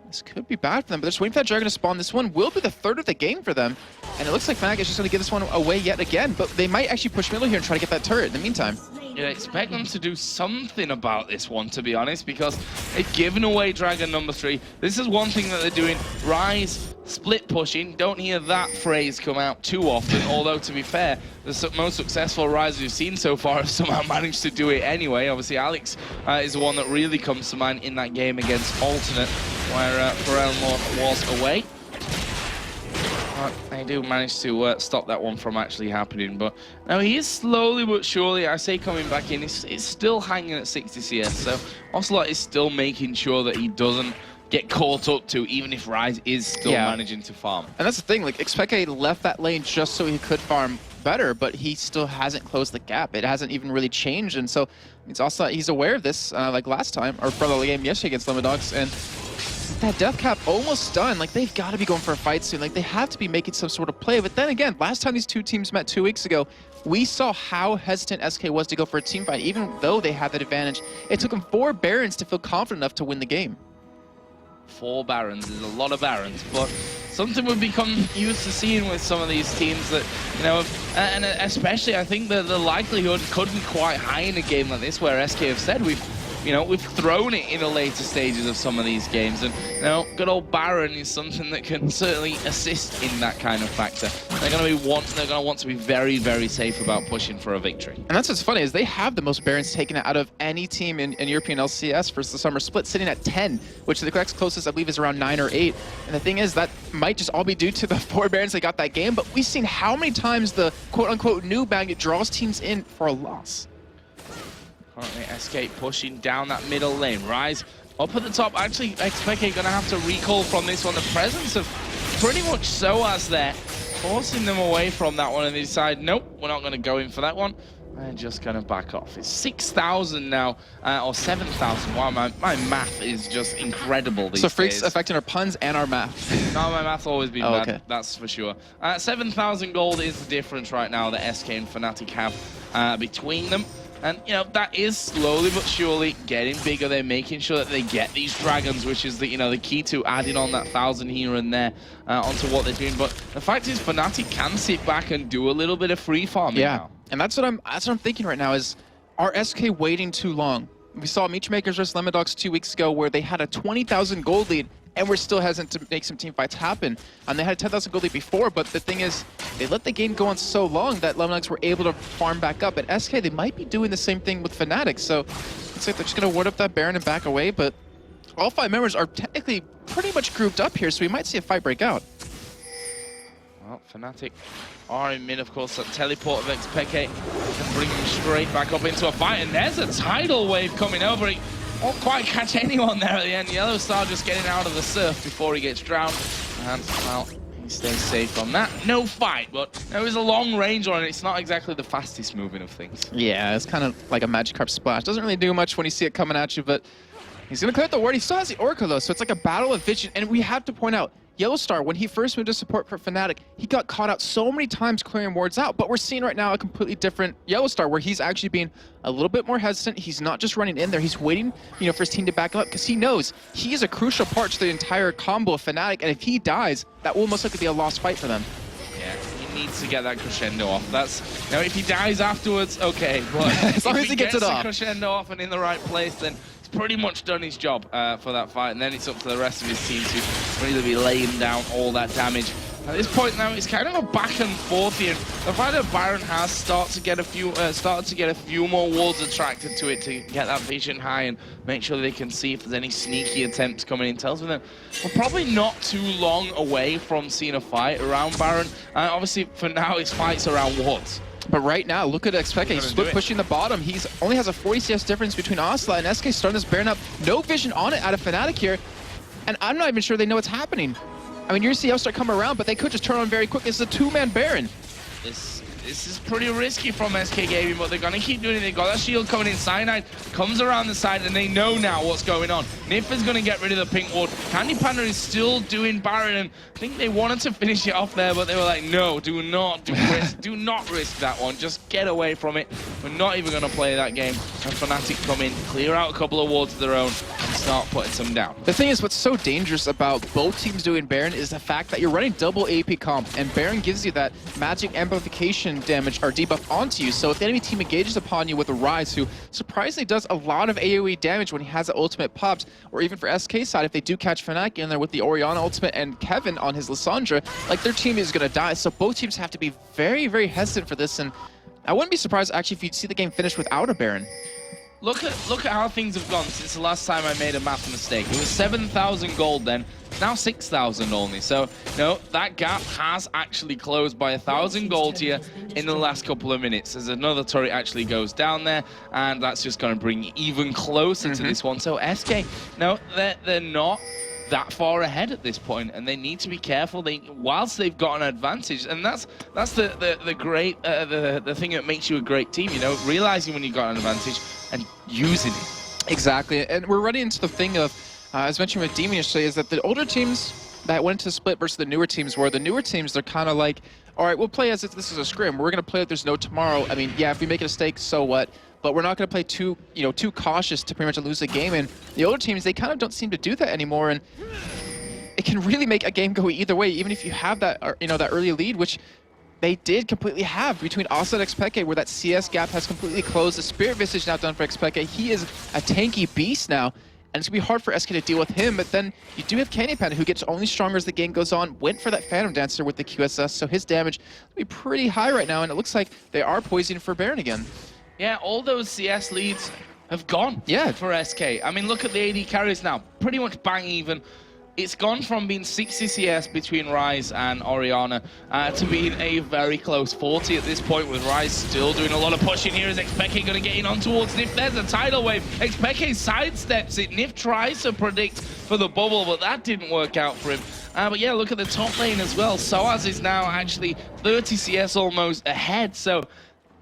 this could be bad for them, but they're just waiting for that Dragon to spawn. This one will be the 3rd of the game for them, and it looks like Fnatic is just going to give this one away yet again, but they might actually push middle here and try to get that turret in the meantime. You expect them to do something about this one, to be honest, because they've given away Dragon number 3. This is one thing that they're doing. Rise, split pushing. Don't hear that phrase come out too often, although, to be fair, the most successful Rise we've seen so far have somehow managed to do it anyway. Obviously, Alex is the one that really comes to mind in that game against Alternate, where Pharrell was away. They do manage to stop that one from actually happening, but now he is slowly but surely, I say, coming back in. It's still hanging at 60 CS, so Ocelot is still making sure that he doesn't get caught up to, even if Rise is still managing to farm. And that's the thing, like, Expeke left that lane just so he could farm better, but he still hasn't closed the gap. It hasn't even really changed, and so it's also, he's aware of this, like last time, or for the game yesterday against Lemondogs, and that death cap almost done. Like, they've got to be going for a fight soon. Like, they have to be making some sort of play. But then again, last time these two teams met 2 weeks ago, we saw how hesitant SK was to go for a team fight, even though they had that advantage. It took them 4 Barons to feel confident enough to win the game. 4 Barons is a lot of Barons, but something we've become used to seeing with some of these teams that, you know, and especially I think that the likelihood could be quite high in a game like this, where SK have said we've thrown it in the later stages of some of these games, and you know, good old Baron is something that can certainly assist in that kind of factor. They're going to want to be very, very safe about pushing for a victory. And that's what's funny, is they have the most Barons taken out of any team in European LCS for the summer split, sitting at 10, which the next closest I believe is around 9 or 8. And the thing is, that might just all be due to the 4 Barons they got that game, but we've seen how many times the quote-unquote new bag draws teams in for a loss. Currently, SK pushing down that middle lane. Rise up at the top. Actually, Expeke going to have to recall from this one. The presence of pretty much Soaz there, forcing them away from that one, and they decide, nope, we're not going to go in for that one. They're just going to back off. It's 6,000 now, or 7,000. Wow, my math is just incredible these days. So Freak's affecting our puns and our math. No, my math's always been bad, okay. That's for sure. 7,000 gold is the difference right now that SK and Fnatic have between them. And, you know, that is slowly but surely getting bigger. They're making sure that they get these dragons, which is the, you know, the key to adding on that 1,000 here and there onto what they're doing. But the fact is, Fnatic can sit back and do a little bit of free farming now. And that's what I'm thinking right now is, are SK waiting too long? We saw Meatmakers vs Lemondogs 2 weeks ago where they had a 20,000 gold lead, and we're still hesitant to make some team fights happen. And they had a 10,000 gold lead before, but the thing is, they let the game go on so long that Lemondogs were able to farm back up. At SK, they might be doing the same thing with Fnatic, so it's like they're just going to ward up that Baron and back away, but all 5 members are technically pretty much grouped up here, so we might see a fight break out. Well, Fnatic are in mid, of course. That teleport of Expeke can bring them straight back up into a fight, and there's a tidal wave coming over. He won't quite catch anyone there at the end. Yellow Star just getting out of the surf before he gets drowned. And, well, he stays safe on that. No fight, but there was a long range on it. It's not exactly the fastest moving of things. Yeah, it's kind of like a Magikarp splash. Doesn't really do much when you see it coming at you, but he's going to clear out the ward. He still has the Orca, though, so it's like a battle of vision. And we have to point out, Yellow Star, when he first moved to support for Fnatic, he got caught out so many times clearing wards out, but we're seeing right now a completely different Yellow Star where he's actually being a little bit more hesitant. He's not just running in there, he's waiting, you know, for his team to back him up, because he knows he is a crucial part to the entire combo of Fnatic, and if he dies, that will most likely be a lost fight for them. Yeah, he needs to get that crescendo off. That's, you know, if he dies afterwards, okay, but as long as he gets it off. The crescendo off and in the right place, then pretty much done his job for that fight, and then it's up to the rest of his team to really be laying down all that damage. At this point now, it's kind of a back and forth here. The fact that Baron has started to get a few more wards attracted to it to get that vision high and make sure they can see if there's any sneaky attempts coming in tells me that we're probably not too long away from seeing a fight around Baron. Obviously, for now, his fight's around wards. But right now, look at Expeke. He's split pushing the bottom. He's only has a 40 CS difference between Ocelot and SK starting this Baron up. No vision on it out of Fnatic here. And I'm not even sure they know what's happening. I mean, you're seeing start coming around, but they could just turn on very quick. It's a 2-man Baron. This is pretty risky from SK Gaming, but they're going to keep doing it. They've got that shield coming in. Cyanide comes around the side, and they know now what's going on. Nif is going to get rid of the pink ward. Candy Panda is still doing Baron, and I think they wanted to finish it off there, but they were like, no, do not risk that one. Just get away from it. We're not even going to play that game. And Fnatic come in, clear out a couple of wards of their own, and start putting some down. The thing is, what's so dangerous about both teams doing Baron is the fact that you're running double AP comp, and Baron gives you that magic amplification damage or debuff onto you. So if the enemy team engages upon you with a Ryze, who surprisingly does a lot of AoE damage when he has the ultimate popped, or even for SK side, if they do catch Fnatic in there with the Orianna ultimate and Kevin on his Lissandra, like their team is going to die. So both teams have to be very, very hesitant for this, and I wouldn't be surprised actually if you'd see the game finish without a Baron. Look at how things have gone since the last time I made a math mistake. It was 7,000 gold then, now 6,000 only. So, no, that gap has actually closed by 1,000 gold here in the last couple of minutes as another turret actually goes down there, and that's just going to bring it even closer to this one. So SK, no, they're not that far ahead at this point, and they need to be careful. Whilst they've got an advantage, and that's the great the thing that makes you a great team. You know, realizing when you've got an advantage and using it. Exactly, and we're running into the thing of, as mentioned with Demon yesterday, is that the older teams that went into the split versus the newer teams, where the newer teams, they're kind of like, all right, we'll play as if this is a scrim. We're going to play like there's no tomorrow. I mean, yeah, if we make a mistake, so what? But we're not going to play too cautious to pretty much lose a game. And the older teams, they kind of don't seem to do that anymore. And it can really make a game go either way, even if you have that, that early lead, which they did completely have between Asa and Xpeke, where that CS gap has completely closed. The Spirit Visage now done for Xpeke. He is a tanky beast now, and it's going to be hard for SK to deal with him. But then you do have Candy Panda, who gets only stronger as the game goes on, went for that Phantom Dancer with the QSS, so his damage will be pretty high right now, and it looks like they are poising for Baron again. Yeah, all those CS leads have gone for SK. I mean, look at the AD carries now, pretty much bang even. It's gone from being 60 CS between Ryze and Orianna to being a very close 40 at this point, with Ryze still doing a lot of pushing here. Is Xpeke going to get in on towards Nif? There's a tidal wave. Xpeke sidesteps it. Nif tries to predict for the bubble, but that didn't work out for him. But yeah, look at the top lane as well. Soaz is now actually 30 CS almost ahead, so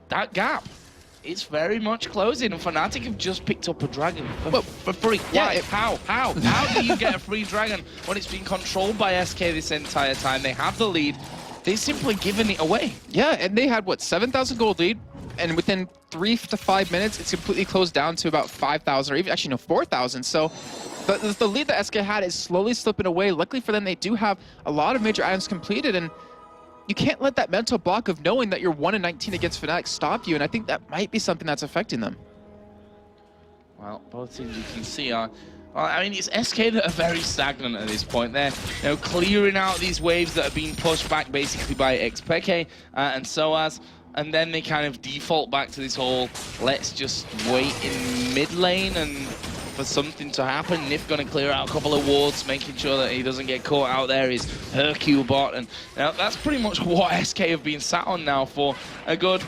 that gap, it's very much closing, and Fnatic have just picked up a dragon for free. Yeah, How do you get a free dragon when it's been controlled by SK this entire time? They have the lead. They've simply given it away. Yeah, and they had, what, 7,000 gold lead, and within 3 to 5 minutes, it's completely closed down to about 5,000, or even, actually, no, 4,000. So the lead that SK had is slowly slipping away. Luckily for them, they do have a lot of major items completed, and you can't let that mental block of knowing that you're 1-19 against Fnatic stop you, and I think that might be something that's affecting them. Well, both teams you can see are, well, I mean, it's SK that are very stagnant at this point. They're clearing out these waves that are being pushed back basically by Xpeke and Soaz, and then they kind of default back to this whole, let's just wait in mid lane and for something to happen. Nif going to clear out a couple of wards, making sure that he doesn't get caught out there. His Hercule bot, and that's pretty much what SK have been sat on now for a good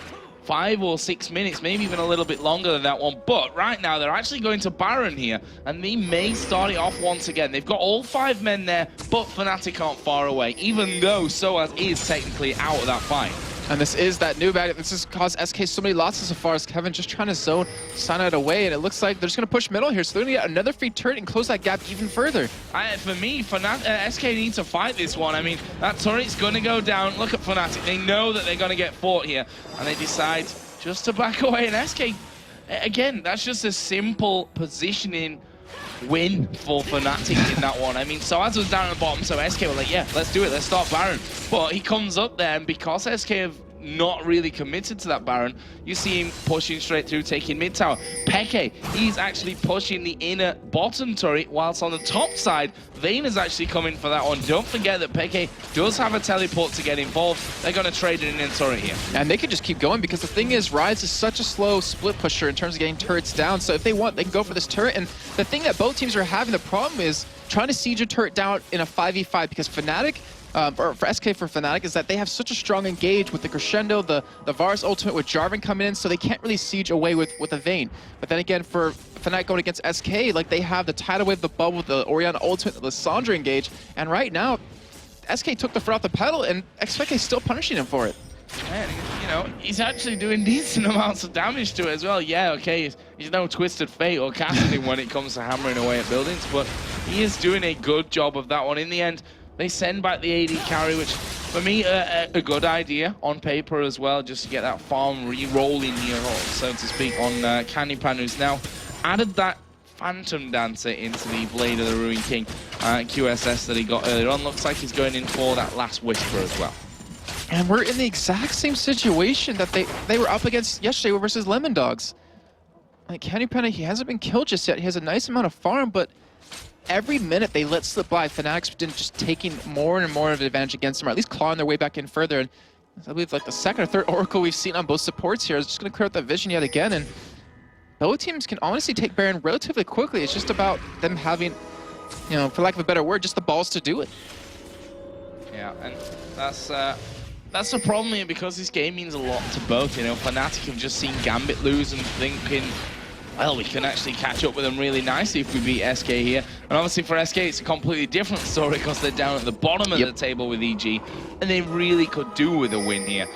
5 or 6 minutes, maybe even a little bit longer than that one. But right now they're actually going to Baron here, and they may start it off once again. They've got all 5 men there, but Fnatic aren't far away, even though Soaz is technically out of that fight. And this is that new bag. This has caused SK so many losses so far, as Kevin just trying to zone Sanad away, and it looks like they're just going to push middle here, so they're going to get another free turret and close that gap even further. For me, SK needs to fight this one. I mean, that turret's going to go down. Look at Fnatic. They know that they're going to get fought here, and they decide just to back away. And SK, again, that's just a simple positioning win for Fnatic in that one. I mean, Soaz was down at the bottom, so SK were like, yeah, let's do it, let's start Baron. But he comes up there, and because SK have not really committed to that Baron, you see him pushing straight through, taking mid tower. Peke, he's actually pushing the inner bottom turret, whilst on the top side, Vayne is actually coming for that one. Don't forget that Peke does have a teleport to get involved. They're going to trade it in a turret here. And they could just keep going, because the thing is, Ryze is such a slow split pusher in terms of getting turrets down, so if they want, they can go for this turret. And the thing that both teams are having, the problem is trying to siege a turret down in a 5v5, because Fnatic, or for SK for Fnatic, is that they have such a strong engage with the Crescendo, the Varus ultimate with Jarvan coming in, so they can't really siege away with a Vayne. But then again, for Fnatic going against SK, like, they have the tidal wave, the bubble, the Orianna ultimate, the Lissandra engage, and right now, SK took the foot off the pedal, and Xpeke is still punishing him for it. And, he's actually doing decent amounts of damage to it as well. Yeah, okay, he's no Twisted Fate or Casting when it comes to hammering away at buildings, but he is doing a good job of that one. In the end, they send back the AD carry, which, for me, a good idea on paper as well, just to get that farm re-rolling here, so to speak, on Candy Pan, who's now added that Phantom Dancer into the Blade of the Ruin King QSS that he got earlier on. Looks like he's going in for that last Whisper as well. And we're in the exact same situation that they were up against yesterday versus Lemon Dogs. Like, Kenny Penna, he hasn't been killed just yet. He has a nice amount of farm, but every minute they let slip by, Fnatic's been just taking more and more of an advantage against them, or at least clawing their way back in further. And I believe like the second or third Oracle we've seen on both supports here is just going to clear out that vision yet again. And both teams can honestly take Baron relatively quickly. It's just about them having, you know, for lack of a better word, just the balls to do it. Yeah, and that's the problem here, because this game means a lot to both. You know, Fnatic have just seen Gambit lose and thinking, well, we can actually catch up with them really nicely if we beat SK here. And obviously for SK, it's a completely different story because they're down at the bottom of the table with EG, and they really could do with a win here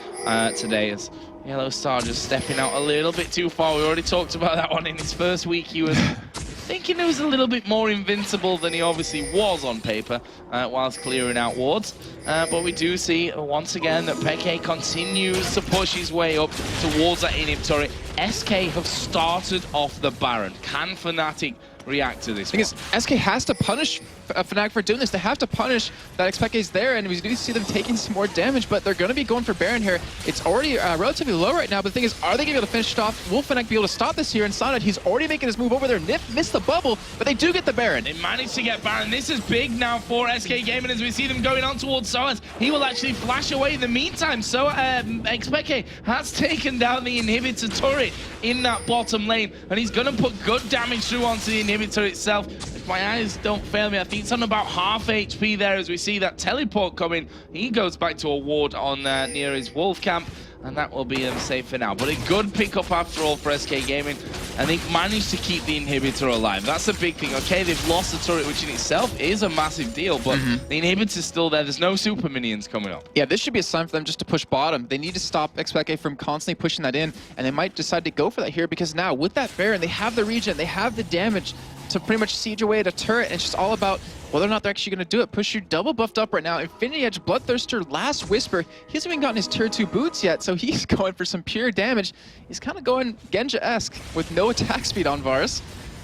today, as Yellow Star just stepping out a little bit too far. We already talked about that one in his first week. He was thinking he was a little bit more invincible than he obviously was on paper whilst clearing out wards. But we do see once again that Peke continues to push his way up towards that inhib turret. SK have started off the Baron. Can Fnatic react to this? Because SK has to punish Fnatic for doing this. They have to punish that Xpeke is there, and we do see them taking some more damage, but they're going to be going for Baron here. It's already relatively low right now, but the thing is, are they going to be able to finish it off? Will Fnatic be able to stop this here? And Sonnet, he's already making his move over there. Nif missed the bubble, but they do get the Baron. They managed to get Baron. This is big now for SK Gaming as we see them going on towards Soaz. He will actually flash away in the meantime. So Xpeke has taken down the inhibitor turret in that bottom lane, and he's going to put good damage through onto the inhibitor itself. If my eyes don't fail me, I think it's on about half HP there as we see that teleport coming. He goes back to a ward on near his wolf camp, and that will be safe for now. But a good pickup after all for SK Gaming, and they've managed to keep the inhibitor alive. That's the big thing. Okay, they've lost the turret, which in itself is a massive deal, but the inhibitor's still there. There's no super minions coming up. Yeah, this should be a sign for them just to push bottom. They need to stop Xpeke from constantly pushing that in, and they might decide to go for that here, because now with that Baron, they have the regen, they have the damage to pretty much siege away at a turret, and it's just all about whether or not they're actually going to do it. Push you double buffed up right now. Infinity Edge, Bloodthirster, last Whisper. He hasn't even gotten his tier 2 boots yet, so he's going for some pure damage. He's kind of going Genja-esque with no attack speed on Varus.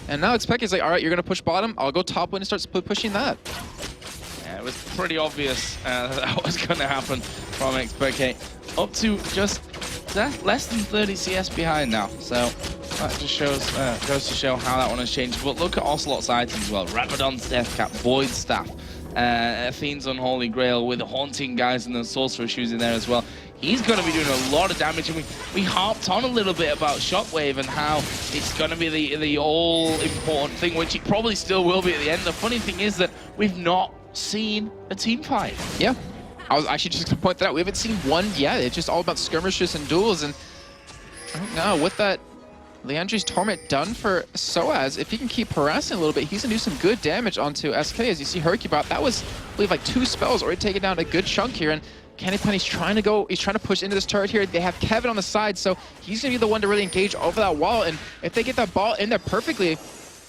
And now Xpeke's like, all right, you're going to push bottom. I'll go top lane and start pushing that. Yeah, it was pretty obvious that was going to happen from Xpeke. Up to just less than 30 CS behind now. So that just goes to show how that one has changed. But look at Ocelot's items as well. Rabadon's Death Cap, Void Staff, Fiend's Unholy Grail with the Haunting Guys and the Sorcerer Shoes in there as well. He's going to be doing a lot of damage, and we harped on a little bit about Shockwave and how it's going to be the all-important thing, which it probably still will be at the end. The funny thing is that we've not seen a team fight. Yeah, I was actually just going to point that out. We haven't seen one yet. It's just all about skirmishes and duels, and I don't know, with that Leandri's Torment done for Soaz, if he can keep harassing a little bit, he's going to do some good damage onto SK. As you see Hercubot, that was, I believe, like 2 spells already taken down a good chunk here. And Kenny Penny's trying to push into this turret here. They have Kevin on the side, so he's going to be the one to really engage over that wall. And if they get that ball in there perfectly,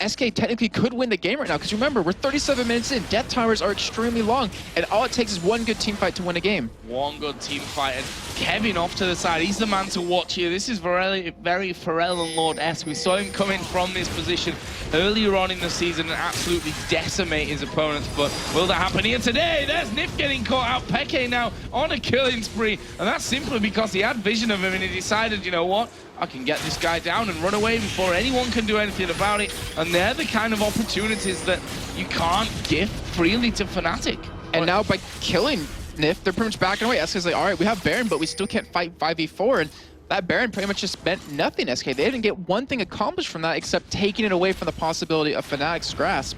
SK technically could win the game right now, because remember, we're 37 minutes in. Death timers are extremely long, and all it takes is one good team fight to win a game. One good team fight, and Kevin off to the side. He's the man to watch here. This is very Pharrell and Lord-esque. We saw him coming from this position earlier on in the season and absolutely decimate his opponents, but will that happen here today? There's Nif getting caught out. Peke now on a killing spree, and that's simply because he had vision of him and he decided, you know what? I can get this guy down and run away before anyone can do anything about it. And they're the kind of opportunities that you can't give freely to Fnatic. And now by killing Nif, they're pretty much backing away. SK's like, all right, we have Baron, but we still can't fight 5v4. And that Baron pretty much just meant nothing, SK. They didn't get one thing accomplished from that except taking it away from the possibility of Fnatic's grasp.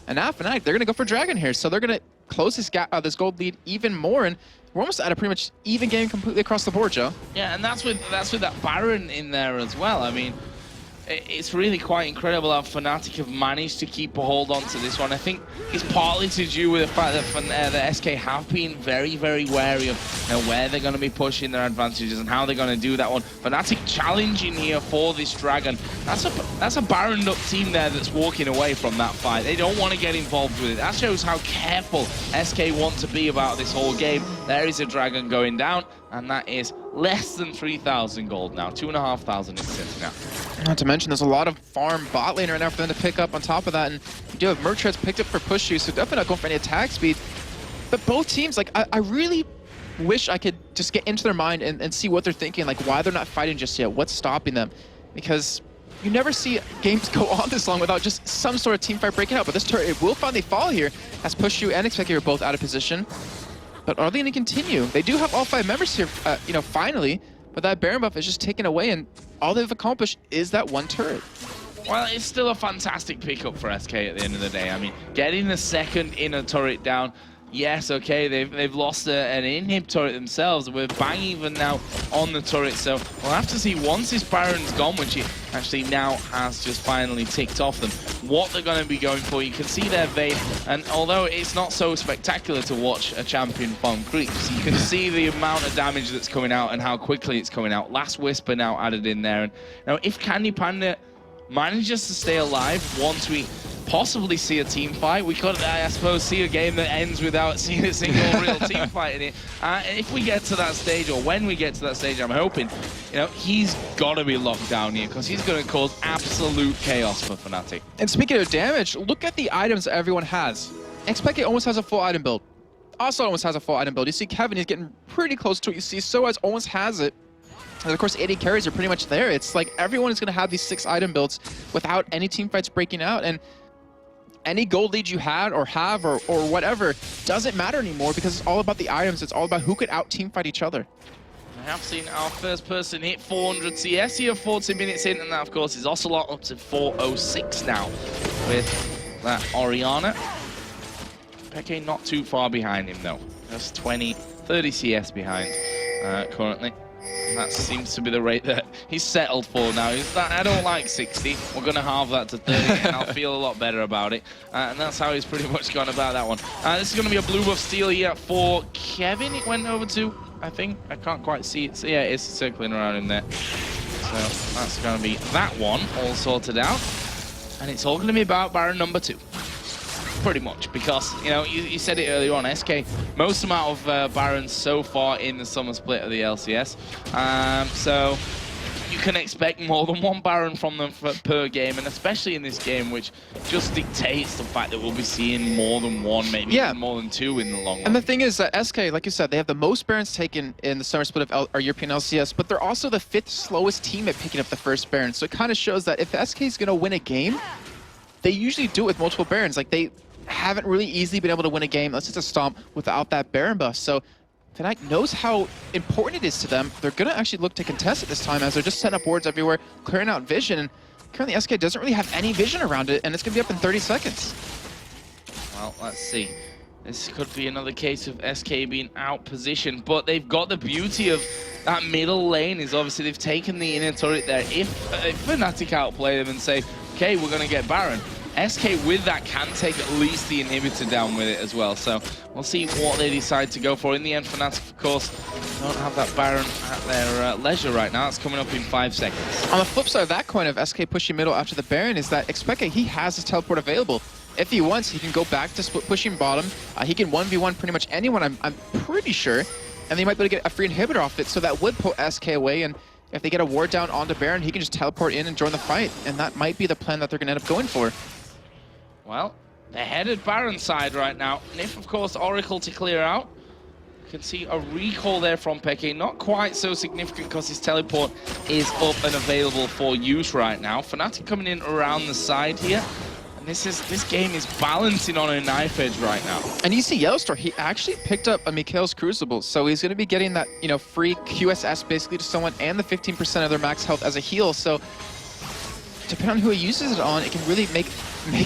And now Fnatic, they're going to go for Dragon here. So they're going to close this gap, this gold lead even more. And we're almost at a pretty much even game completely across the board, Joe. Yeah, and that's with that Baron in there as well. I mean, it's really quite incredible how Fnatic have managed to keep a hold on to this one. I think it's partly to do with the fact that the SK have been very, very wary of where they're going to be pushing their advantages and how they're going to do that one. Fnatic challenging here for this Dragon. That's a Baroned up team there that's walking away from that fight. They don't want to get involved with it. That shows how careful SK want to be about this whole game. There is a Dragon going down, and that is less than 3,000 gold now. 2,500 it's sitting at. Not to mention, there's a lot of farm bot lane right now for them to pick up on top of that. And you do have Merchants picked up for push you, so definitely not going for any attack speed. But both teams, like, I really wish I could just get into their mind and see what they're thinking, like why they're not fighting just yet, what's stopping them. Because you never see games go on this long without just some sort of team fight breaking out. But this turret, it will finally fall here, as Push You and Expected are both out of position. But are they going to continue? They do have all 5 members here, you know, finally. But that Baron buff is just taken away, and all they've accomplished is that one turret. Well, it's still a fantastic pickup for SK at the end of the day. I mean, getting the second inner turret down, yes, okay, they've lost an inhib turret themselves. We're bang even now on the turret, so we'll have to see once this Baron's gone, which it actually now has just finally ticked off them, what they're going to be going for. You can see their Vayne, and although it's not so spectacular to watch a champion farm creeps, you can see the amount of damage that's coming out and how quickly it's coming out. Last Whisper now added in there, and you know, if Candy Panda manages to stay alive once we possibly see a team fight, we could, I suppose, see a game that ends without seeing a single real team fight in it. If we get to that stage, or when we get to that stage, I'm hoping, you know, he's got to be locked down here, because he's going to cause absolute chaos for Fnatic. And speaking of damage, look at the items that everyone has. Expected almost has a full item build. Also almost has a full item build. You see Kevin, he's getting pretty close to it. You see Soaz almost has it. And of course, 80 carries are pretty much there. It's like everyone is going to have these 6 item builds without any team fights breaking out. And any gold lead you had or have or whatever doesn't matter anymore, because it's all about the items. It's all about who could out team fight each other. I have seen our first person hit 400 CS here 40 minutes in, and that of course is Ocelot up to 406 now with that Orianna. Peke not too far behind him though. Just 30 CS behind currently. And that seems to be the rate that he's settled for now. He's that, I don't like 60. We're going to halve that to 30 and I'll feel a lot better about it. And that's how he's pretty much gone about that one. This is going to be a blue buff steal here for Kevin. It went over to, I think. I can't quite see it. So yeah, it's circling around in there. So that's going to be that one all sorted out. And it's all going to be about Baron number 2. Pretty much, because, you know, you said it earlier on, SK, most amount of Barons so far in the summer split of the LCS. So you can expect more than 1 Baron from them per game, and especially in this game, which just dictates the fact that we'll be seeing more than 1, maybe even more than 2 in the long run. And the thing is that SK, like you said, they have the most Barons taken in the summer split of our European LCS, but they're also the 5th slowest team at picking up the first Baron. So it kind of shows that if SK is going to win a game, they usually do it with multiple Barons. Like, they haven't really easily been able to win a game, unless it's a stomp, without that Baron buff. So Fnatic knows how important it is to them. They're going to actually look to contest it this time, as they're just setting up wards everywhere, clearing out vision. And currently SK doesn't really have any vision around it, and it's going to be up in 30 seconds. Well, let's see. This could be another case of SK being out positioned, but they've got the beauty of that middle lane is obviously they've taken the inner turret there. If Fnatic outplay them and say, okay, we're going to get Baron, SK with that can take at least the inhibitor down with it as well. So we'll see what they decide to go for. In the end, Fnatic, of course, don't have that Baron at their leisure right now. It's coming up in 5 seconds. On the flip side of that coin of SK pushing middle after the Baron is that Expected, he has his teleport available. If he wants, he can go back to pushing bottom. He can 1v1 pretty much anyone, I'm pretty sure. And they might be able to get a free inhibitor off it, so that would pull SK away. And if they get a ward down onto Baron, he can just teleport in and join the fight. And that might be the plan that they're going to end up going for. Well, they're headed Baron side right now. And if, of course, Oracle to clear out, you can see a recall there from Peke. Not quite so significant because his teleport is up and available for use right now. Fnatic coming in around the side here. And this game is balancing on a knife edge right now. And you see Yellowstar, he actually picked up a Mikhail's Crucible, so he's going to be getting that, you know, free QSS basically to someone and the 15% of their max health as a heal. So depending on who he uses it on, it can really make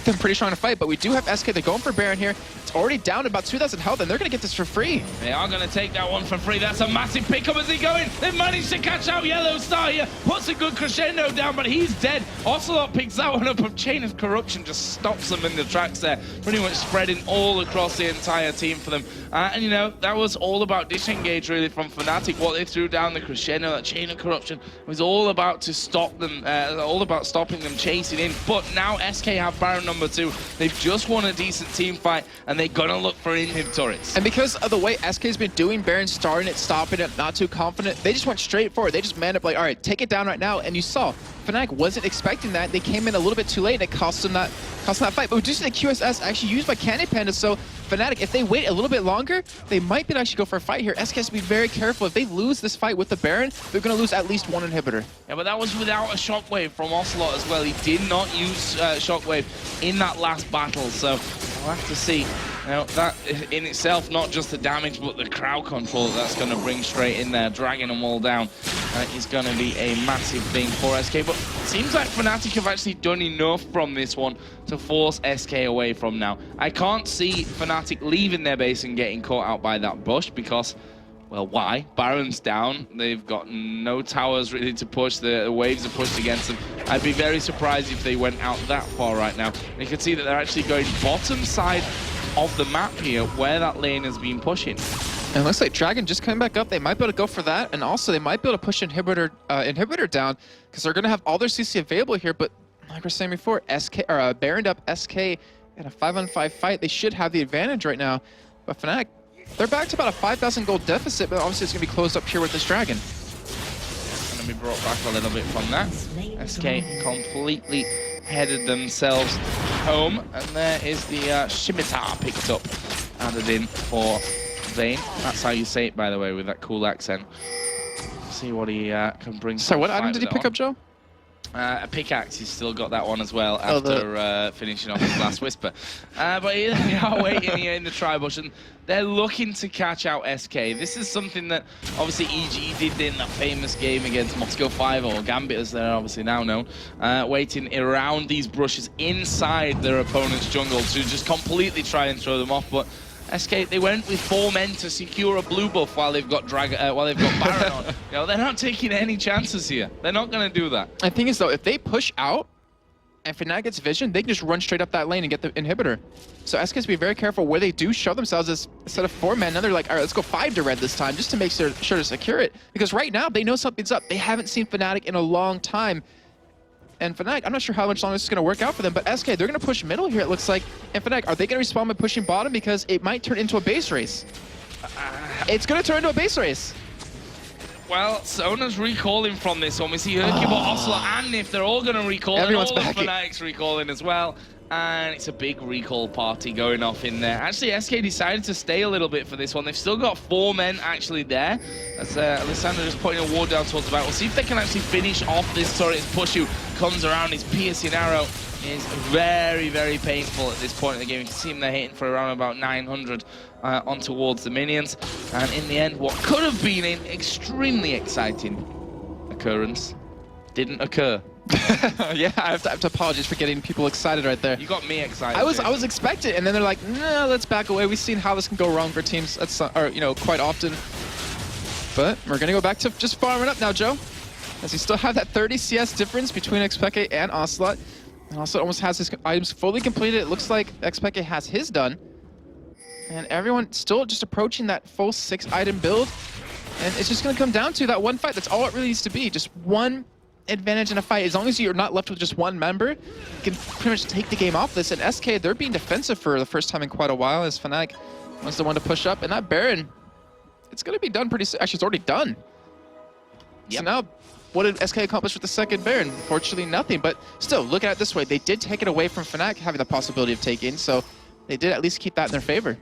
them pretty strong to fight. But we do have SK, they're going for Baron here. It's already down to about 2,000 health, and they're going to get this for free. They are going to take that one for free. That's a massive pickup as he going. They've managed to catch out Yellowstar here. Puts a good crescendo down, but he's dead. Ocelot picks that one up. A chain of corruption just stops them in the tracks there. Pretty much spreading all across the entire team for them. And, you know, that was all about disengage, really, from Fnatic. What they threw down, the crescendo, that chain of corruption, was all about to stop them, all about stopping them chasing in. But now SK have Baron number 2. They've just won a decent team fight, and they they're gonna look for inhib turrets. And because of the way SK's been doing Baron, starting it, stopping it, not too confident, they just went straight forward. They just manned up like, all right, take it down right now. And you saw Fnatic wasn't expecting that. They came in a little bit too late, and it cost them that fight. But we do see the QSS actually used by Candy Panda, so Fnatic, if they wait a little bit longer, they might be able to actually go for a fight here. SK has to be very careful. If they lose this fight with the Baron, they're going to lose at least one inhibitor. Yeah, but that was without a shockwave from Ocelot as well. He did not use shockwave in that last battle, so we'll have to see. Now, that in itself, not just the damage, but the crowd control that's going to bring straight in there, dragging them all down, is going to be a massive thing for SK. But it seems like Fnatic have actually done enough from this one to force SK away from now. I can't see Fnatic leaving their base and getting caught out by that bush because, well, why? Baron's down. They've got no towers really to push. The waves are pushed against them. I'd be very surprised if they went out that far right now. And you can see that they're actually going bottom side of the map here where that lane has been pushing. And it looks like Dragon just coming back up. They might be able to go for that, and also they might be able to push inhibitor down because they're going to have all their CC available here. But like we were saying before, Baroned up SK in a 5-on-5 fight. They should have the advantage right now. But Fnatic, they're back to about a 5,000 gold deficit, but obviously it's going to be closed up here with this Dragon. Going to be brought back a little bit from that. SK completely headed themselves home, and there is the Scimitar picked up, added in for Vayne. That's how you say it, by the way, with that cool accent. See what he can bring. So what item did he pick up, Joe? A pickaxe. He's still got that one as well after finishing off his last whisper. But they are waiting here in the tri-bush, and they're looking to catch out SK. This is something that obviously EG did in that famous game against Moscow 5, or Gambit as they're obviously now known, waiting around these brushes inside their opponent's jungle to just completely try and throw them off. But SK, they went with 4 men to secure a blue buff while they've got Baron on. You know, they're not taking any chances here. They're not going to do that. The thing is, though, if they push out and Fnatic gets vision, they can just run straight up that lane and get the inhibitor. So SK has to be very careful where they do show themselves as instead of 4 men. Now they're like, all right, let's go 5 to red this time just to make sure to secure it. Because right now, they know something's up. They haven't seen Fnatic in a long time. And Fnatic, I'm not sure how much longer this is going to work out for them, but SK, they're going to push middle here, it looks like. And Fnatic, are they going to respond by pushing bottom? Because it might turn into a base race. It's going to turn into a base race. Well, Sona's recalling from this one. We see Hercule, Ocelot, and Nif, they're all going to recall. Everyone's and all back. of Fnatic's recalling as well. And it's a big recall party going off in there. Actually, SK decided to stay a little bit for this one. They've still got 4 men actually there. That's Alessandro just putting a ward down towards the back. We'll see if they can actually finish off this turret. His Pushu comes around, his piercing arrow is very, very painful at this point in the game. You can see him there hitting for around about 900 on towards the minions. And in the end, what could have been an extremely exciting occurrence didn't occur. Yeah, I have to apologize for getting people excited right there. You got me excited. I was expecting, and then they're like, no, let's back away. We've seen how this can go wrong for teams, quite often. But we're gonna go back to just farming up now, Joe, as we still have that 30 CS difference between Xpeke and Ocelot. And Ocelot almost has his items fully completed. It looks like Xpeke has his done, and everyone still just approaching that full 6-item build. And it's just gonna come down to that one fight. That's all it really needs to be. Just one advantage in a fight. As long as you're not left with just one member, you can pretty much take the game off this. And SK, they're being defensive for the first time in quite a while, as Fnatic was the one to push up. And that Baron, it's going to be done pretty soon. Actually, it's already done. Yep. So now, what did SK accomplish with the second Baron? Unfortunately, nothing. But still, look at it this way. They did take it away from Fnatic having the possibility of taking, so they did at least keep that in their favor.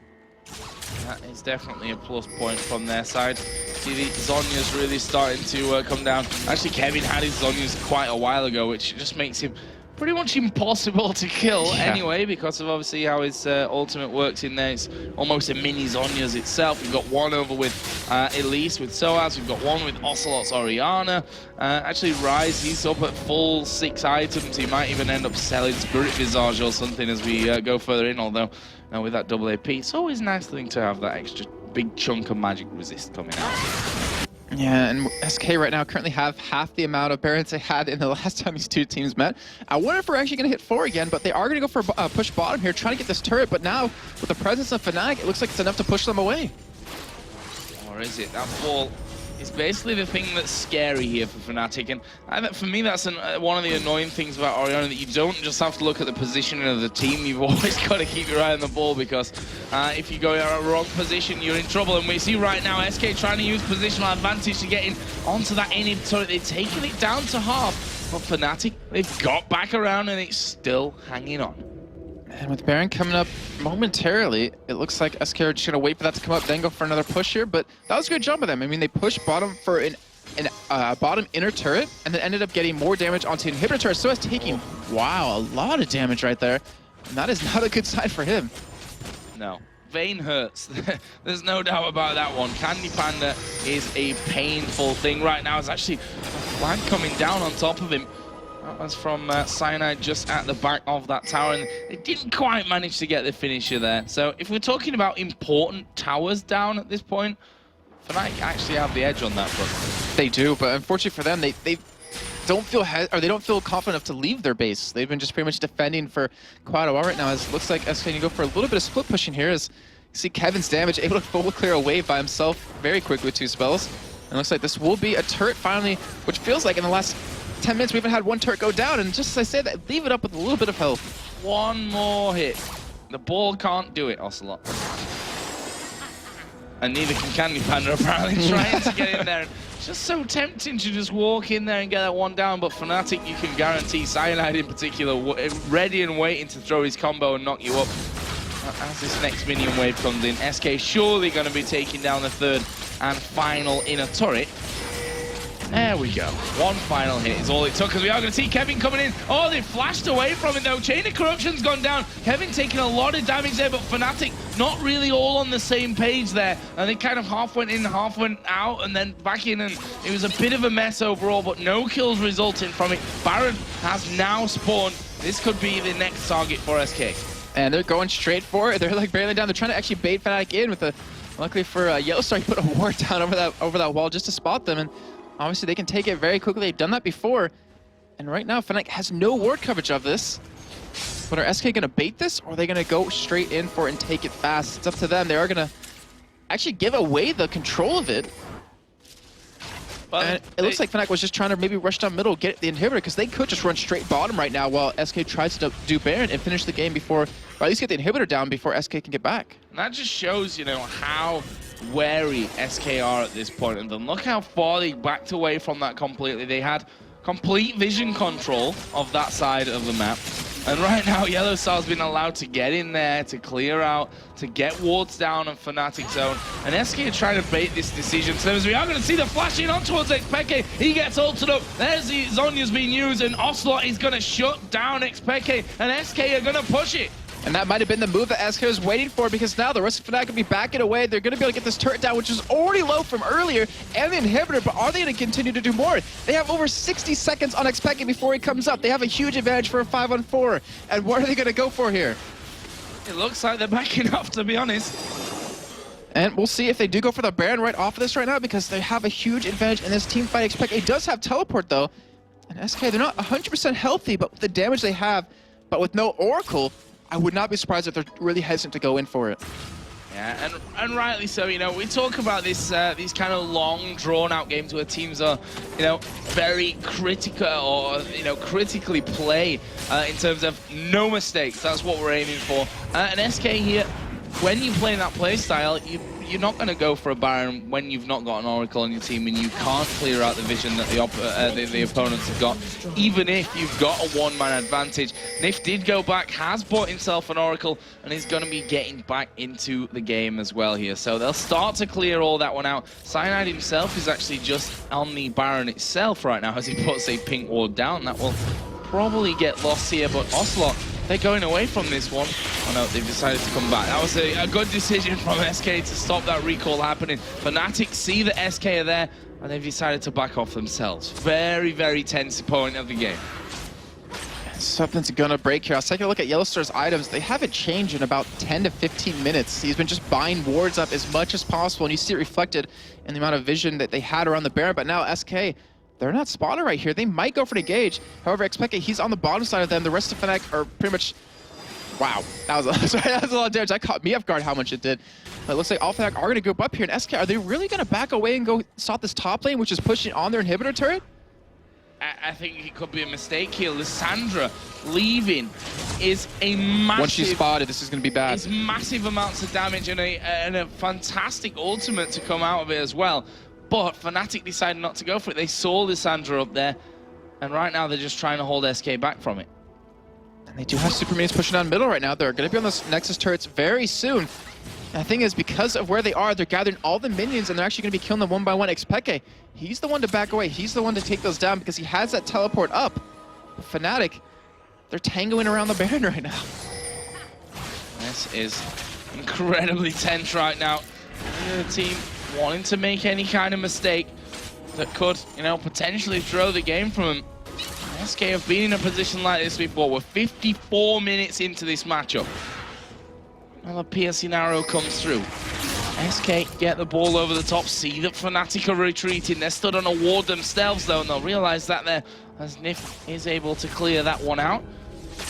That is definitely a plus point from their side. See, the Zhonya's really starting to come down. Actually, Kevin had his Zhonya's quite a while ago, which just makes him pretty much impossible to kill anyway, because of obviously how his ultimate works in there. It's almost a mini Zhonya's itself. We've got one over with Elise, with Soaz. We've got one with Ocelot's Orianna. Actually, Ryze, he's up at full 6 items. He might even end up selling Spirit Visage or something as we go further in, although with that double AP, it's always a nice thing to have that extra big chunk of magic resist coming out. Yeah, and SK right now currently have half the amount of Barons they had in the last time these two teams met. I wonder if we're actually going to hit 4 again, but they are going to go for push bottom here, trying to get this turret. But now, with the presence of Fnatic, it looks like it's enough to push them away. Or is it? That ball It's basically the thing that's scary here for Fnatic, and for me that's one of the annoying things about Orianna, that you don't just have to look at the positioning of the team, you've always got to keep your eye on the ball, because if you go in a wrong position, you're in trouble. And we see right now SK trying to use positional advantage to get in onto that inhibitor turret. They've taken it down to half, but Fnatic, they've got back around and it's still hanging on. And with Baron coming up momentarily, it looks like SK are just going to wait for that to come up, then go for another push here. But that was a good job of them. I mean, they pushed bottom for an bottom inner turret, and then ended up getting more damage onto inhibitor turret. So it's taking, wow, a lot of damage right there. And that is not a good sign for him. No. Vayne hurts. There's no doubt about that one. Candy Panda is a painful thing right now. It's actually a flag coming down on top of him. That was from Cyanide just at the back of that tower, and they didn't quite manage to get the finisher there. So if we're talking about important towers down at this point, Fnatic actually have the edge on that front. They do, but unfortunately for them, they don't feel they don't feel confident enough to leave their base. They've been just pretty much defending for quite a while right now. As it looks like SK can go for a little bit of split pushing here. As you see Kevin's damage, able to full clear a wave by himself very quickly with 2 spells. And it looks like this will be a turret finally, which feels like in the last 10 minutes we haven't had one turret go down, and just as I say that, leave it up with a little bit of health. One more hit. The ball can't do it, Ocelot. And neither can Candy Panda, apparently, trying to get in there. It's just so tempting to just walk in there and get that one down, but Fnatic, you can guarantee, Cyanide in particular, ready and waiting to throw his combo and knock you up. As this next minion wave comes in, SK surely going to be taking down the third and final inner turret. There we go. One final hit is all it took, because we are going to see Kevin coming in. Oh, they flashed away from it, though. Chain of Corruption's gone down. Kevin taking a lot of damage there, but Fnatic not really all on the same page there. And they kind of half went in, half went out, and then back in, and it was a bit of a mess overall, but no kills resulting from it. Baron has now spawned. This could be the next target for SK. And they're going straight for it. They're like barreling down. They're trying to actually bait Fnatic in with a... Luckily for Yellowstar, he put a ward down over that wall just to spot them, and obviously they can take it very quickly. They've done that before. And right now, Fnatic has no ward coverage of this. But are SK going to bait this, or are they going to go straight in for it and take it fast? It's up to them. They are going to actually give away the control of it. And it looks like Fnatic was just trying to maybe rush down middle, get the inhibitor, because they could just run straight bottom right now while SK tries to do Baron and finish the game before, or at least get the inhibitor down before SK can get back. And that just shows, you know, how wary SK are at this point. And then look how far they backed away from that completely. They had complete vision control of that side of the map. And right now, Yellowstar's been allowed to get in there, to clear out, to get wards down on Fnatic zone. And SK are trying to bait this decision. So as we are going to see the flashing on towards Xpeke. He gets ulted up. There's the Zonya's being used, and Ocelot is going to shut down Xpeke. And SK are going to push it. And that might have been the move that SK was waiting for, because now the rest of Fnatic will be backing away. They're going to be able to get this turret down, which is already low from earlier, and the inhibitor, but are they going to continue to do more? They have over 60 seconds on Xpeke before he comes up. They have a huge advantage for a 5-on-4. And what are they going to go for here? It looks like they're backing up, to be honest. And we'll see if they do go for the Baron right off of this right now, because they have a huge advantage in this team fight. Xpeke does have teleport, though. And SK, they're not 100% healthy, but with the damage they have, but with no Oracle, I would not be surprised if they're really hesitant to go in for it. Yeah, and rightly so. You know, we talk about this these kind of long, drawn-out games where teams are, you know, very critical, or, you know, critically play in terms of no mistakes. That's what we're aiming for. And SK here, when you play that play style, you're not going to go for a Baron when you've not got an Oracle on your team and you can't clear out the vision that the opponents have got, even if you've got a one-man advantage. Nif did go back, has bought himself an Oracle, and is going to be getting back into the game as well here. So they'll start to clear all that one out. Cyanide himself is actually just on the Baron itself right now as he puts a pink ward down. That will probably get lost here, but Ocelot, they're going away from this one. Oh no, they've decided to come back. That was a good decision from SK to stop that recall happening. Fnatic see that SK are there, and they've decided to back off themselves. Very, very tense point of the game. Something's gonna break here. I'll take a look at Yellowstar's items. They haven't changed in about 10 to 15 minutes. He's been just buying wards up as much as possible, and you see it reflected in the amount of vision that they had around the Baron. But now SK, they're not spotted right here. They might go for the gauge. However, Xpeke, he's on the bottom side of them. The rest of Fnatic are pretty much Wow, that was a lot of damage. That caught me off guard how much it did. But it looks like all Fnatic are going to group up here. And SK, are they really going to back away and go stop this top lane, which is pushing on their inhibitor turret? I think it could be a mistake here. Lissandra leaving is a massive... Once she's spotted, this is going to be bad. It's massive amounts of damage and a fantastic ultimate to come out of it as well. But Fnatic decided not to go for it. They saw Lissandra up there, and right now they're just trying to hold SK back from it. And they do have super minions pushing down middle right now. They're going to be on those Nexus turrets very soon. And the thing is, because of where they are, they're gathering all the minions, and they're actually going to be killing them one by one. Xpeke, he's the one to back away. He's the one to take those down because he has that teleport up. But Fnatic, they're tangoing around the Baron right now. This is incredibly tense right now. The team wanting to make any kind of mistake that could, potentially throw the game from them. SK have been in a position like this before. We're 54 minutes into this matchup. Another piercing arrow comes through. SK get the ball over the top, see that Fnatic are retreating. They're stood on a ward themselves though, and they'll realize that there as Nif is able to clear that one out.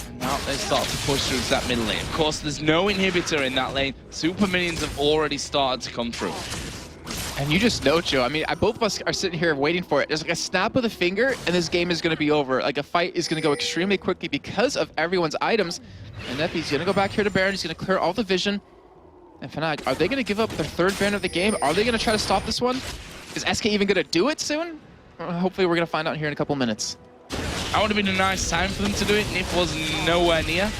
And now they start to push through to that middle lane. Of course, there's no inhibitor in that lane. Super minions have already started to come through. And you just know, Joe, I mean, both of us are sitting here waiting for it. There's like a snap of the finger, and this game is going to be over. Like, a fight is going to go extremely quickly because of everyone's items. And Nefi's going to go back here to Baron. He's going to clear all the vision. And Fnatic, are they going to give up their third Baron of the game? Are they going to try to stop this one? Is SK even going to do it soon? Hopefully, we're going to find out here in a couple minutes. That would have been a nice time for them to do it. Nif was nowhere near.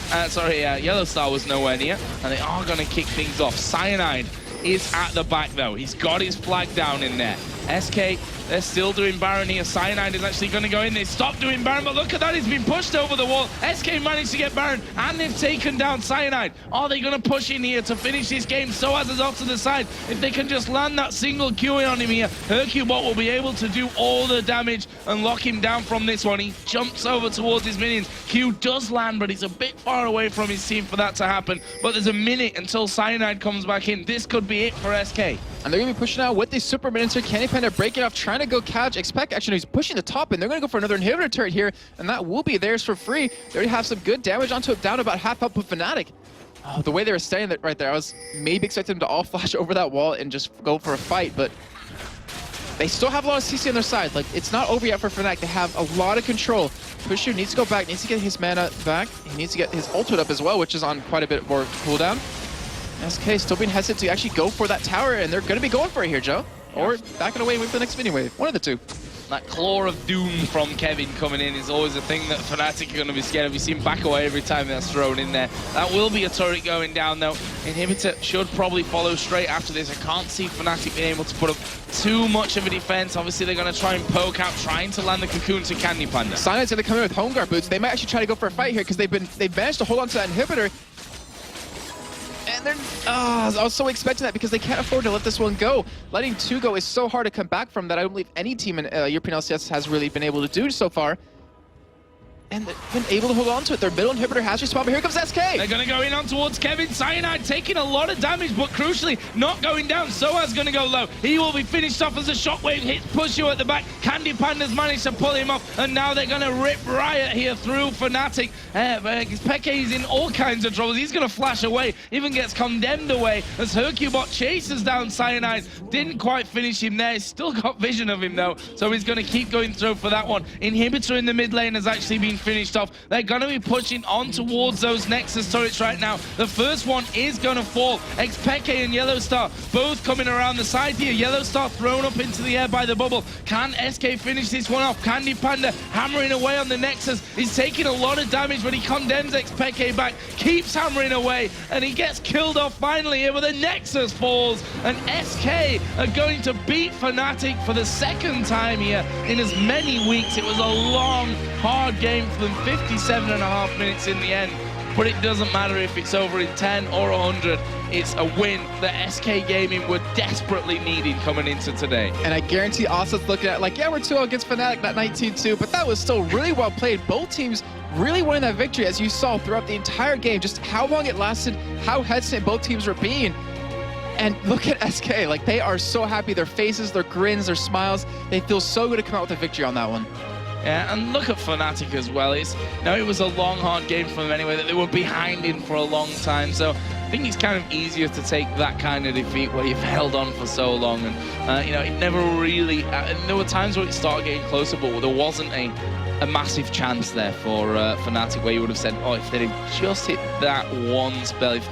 Yellow Star was nowhere near. And they are going to kick things off. Cyanide is at the back though. He's got his flag down in there. SK, they're still doing Baron here. Cyanide is actually going to go in. They stopped doing Baron, but look at that. He's been pushed over the wall. SK managed to get Baron, and they've taken down Cyanide. Are they going to push in here to finish this game? Soaz is off to the side. If they can just land that single Q on him here, Hercubot will be able to do all the damage and lock him down from this one. He jumps over towards his minions. Q does land, but he's a bit far away from his team for that to happen. But there's a minute until Cyanide comes back in. This could be it for SK. And they're going to be pushing out with these super minions here. Candy Panda breaking off, trying to go catch. Expect actually he's pushing the top, and they're going to go for another inhibitor turret here, and that will be theirs for free. They already have some good damage onto it, down about half up with Fnatic. Oh, the way they were standing right there, I was maybe expecting them to all flash over that wall and just go for a fight, but they still have a lot of CC on their side. Like, it's not over yet for Fnatic. They have a lot of control. Pusher needs to go back, needs to get his mana back. He needs to get his ultimate up as well, which is on quite a bit more cooldown. SK still being hesitant to actually go for that tower, and they're going to be going for it here, Joe. Or backing away with the next mini wave. One of the two. That claw of doom from Kevin coming in is always a thing that Fnatic are going to be scared of. You see him back away every time that's thrown in there. That will be a turret going down, though. Inhibitor should probably follow straight after this. I can't see Fnatic being able to put up too much of a defense. Obviously, they're going to try and poke out, trying to land the cocoon to Candy Panda. Cyanide's going to come in with home guard boots. They might actually try to go for a fight here because they've managed to hold on to that inhibitor. And they're, I was so expecting that because they can't afford to let this one go. Letting 2 go is so hard to come back from that I don't believe any team in European LCS has really been able to do so far. And they've been able to hold on to it. Their middle inhibitor has respawned, but here comes SK! They're going to go in on towards Kevin. Cyanide taking a lot of damage, but crucially not going down. Soaz going to go low. He will be finished off as a shockwave hits Pushu at the back. Candy Panda's managed to pull him off, and now they're going to rip Riot here through Fnatic. Peke is in all kinds of trouble. He's going to flash away, even gets condemned away as Hercubot chases down Cyanide. Didn't quite finish him there. He's still got vision of him though, so he's going to keep going through for that one. Inhibitor in the mid lane has actually been finished off. They're going to be pushing on towards those Nexus turrets right now. The first one is going to fall. Xpeke and Yellow Star both coming around the side here. Yellow Star thrown up into the air by the bubble. Can SK finish this one off? Candy Panda hammering away on the Nexus. He's taking a lot of damage, but he condemns Xpeke back, keeps hammering away, and he gets killed off finally here, but the Nexus falls, and SK are going to beat Fnatic for the second time here in as many weeks. It was a long, hard game for them. 57.5 minutes in the end, but it doesn't matter if it's over in 10 or 100. It's a win that SK Gaming were desperately needing coming into today. And I guarantee Austin's looking at it like, yeah, we're 2-0 against Fnatic, not 19-2, but that was still really well played. Both teams really wanting that victory, as you saw throughout the entire game, just how long it lasted, how hesitant both teams were being. And look at SK, like they are so happy. Their faces, their grins, their smiles, they feel so good to come out with a victory on that one. Yeah, and look at Fnatic as well. It was a long, hard game for them anyway, that they were behind in for a long time. So I think it's kind of easier to take that kind of defeat where you've held on for so long. And, it never really... and there were times where it started getting closer, but there wasn't a massive chance there for Fnatic where you would have said, oh, if they'd have just hit that one spell, if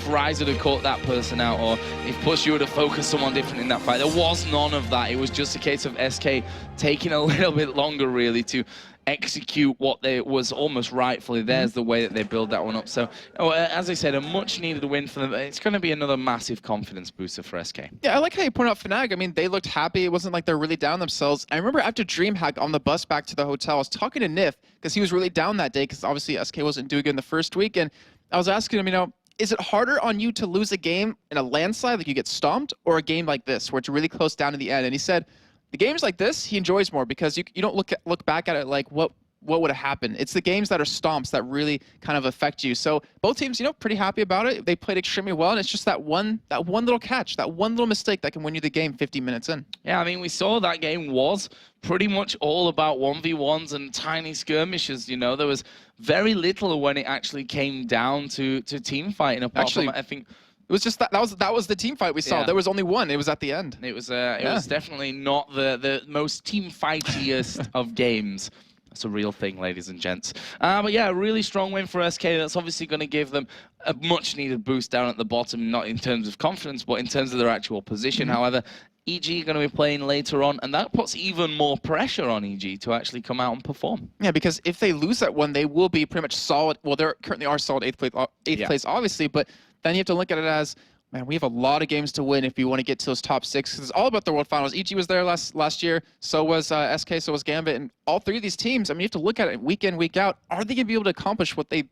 Ryze would have caught that person out, or if Push would have focused someone different in that fight. There was none of that. It was just a case of SK taking a little bit longer, really, to execute what was almost rightfully theirs, the way that they build that one up. So, as I said, a much-needed win for them. It's going to be another massive confidence booster for SK. Yeah, I like how you point out Fnatic. I mean, they looked happy. It wasn't like they're really down themselves. I remember after DreamHack on the bus back to the hotel, I was talking to Nif, because he was really down that day, because obviously SK wasn't doing good in the first week, and I was asking him, is it harder on you to lose a game in a landslide, like you get stomped, or a game like this, where it's really close down to the end? And he said, the games like this, he enjoys more, because you don't look back at it like, what would have happened? It's the games that are stomps that really kind of affect you. So both teams, pretty happy about it. They played extremely well, and it's just that one little catch, that one little mistake that can win you the game 50 minutes in. Yeah, I mean, we saw that game was pretty much all about 1v1s and tiny skirmishes. There was very little when it actually came down to team fighting. Apart from, I think, it was just that was the team fight we saw. Yeah. There was only one. It was at the end. It was definitely not the most team fightiest of games. That's a real thing, ladies and gents. But yeah, a really strong win for SK. That's obviously going to give them a much-needed boost down at the bottom, not in terms of confidence, but in terms of their actual position. However, EG are going to be playing later on, and that puts even more pressure on EG to actually come out and perform. Yeah, because if they lose that one, they will be pretty much solid. Well, they currently are solid eighth place, obviously, but then you have to look at it as, man, we have a lot of games to win if you want to get to those top 6. Because it's all about the World Finals. EG was there last year, so was SK, so was Gambit, and all three of these teams, I mean, you have to look at it week in, week out. Are they going to be able to accomplish what they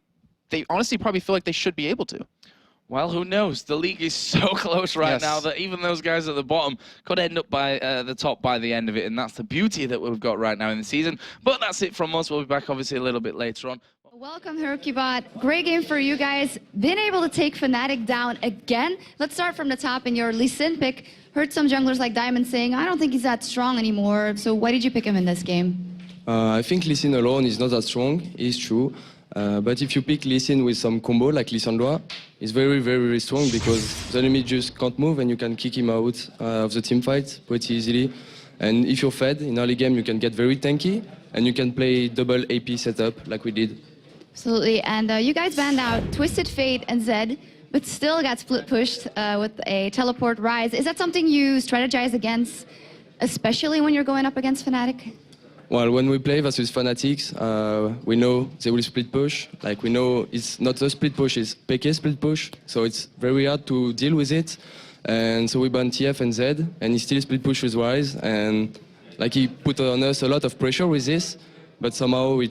honestly probably feel like they should be able to? Well, who knows? The league is so close right now that even those guys at the bottom could end up by the top by the end of it, and that's the beauty that we've got right now in the season. But that's it from us. We'll be back, obviously, a little bit later on. Welcome, HerokuBot. Great game for you guys. Been able to take Fnatic down again. Let's start from the top in your Lee Sin pick. Heard some junglers like Diamond saying, I don't think he's that strong anymore. So why did you pick him in this game? I think Lee Sin alone is not that strong. It's true. But if you pick Lee Sin with some combo like Lissandra, it's very, very, very strong because the enemy just can't move and you can kick him out of the team fight pretty easily. And if you're fed in early game, you can get very tanky and you can play double AP setup like we did. Absolutely, and you guys banned out Twisted Fate and Zed, but still got split pushed with a teleport Ryze. Is that something you strategize against, especially when you're going up against Fnatic? Well, when we play versus Fanatics, we know they will split push. Like we know it's not a split push, it's PK split push, so it's very hard to deal with it. And so we ban TF and Zed, and he still split push with Ryze, and like he put on us a lot of pressure with this, but somehow we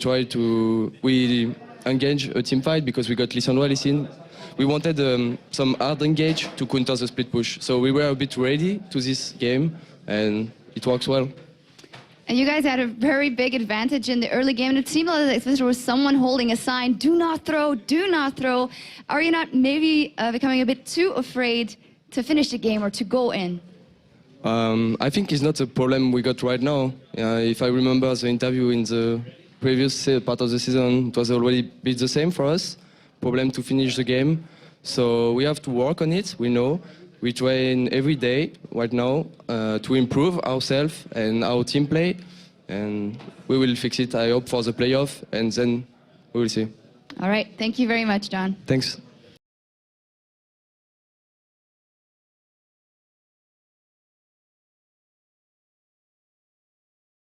engage a team fight because we got Lissandra, Lee Sin. We wanted some hard engage to counter the split push. So we were a bit ready to this game and it works well. And you guys had a very big advantage in the early game. And it seemed like there was someone holding a sign, do not throw, do not throw. Are you not maybe becoming a bit too afraid to finish the game or to go in? I think it's not a problem we got right now. If I remember the interview in the previous part of the season, it was already a bit the same for us. Problem to finish the game. So we have to work on it, we know. We train every day right now to improve ourselves and our team play. And we will fix it, I hope, for the playoff. And then we will see. All right. Thank you very much, John. Thanks.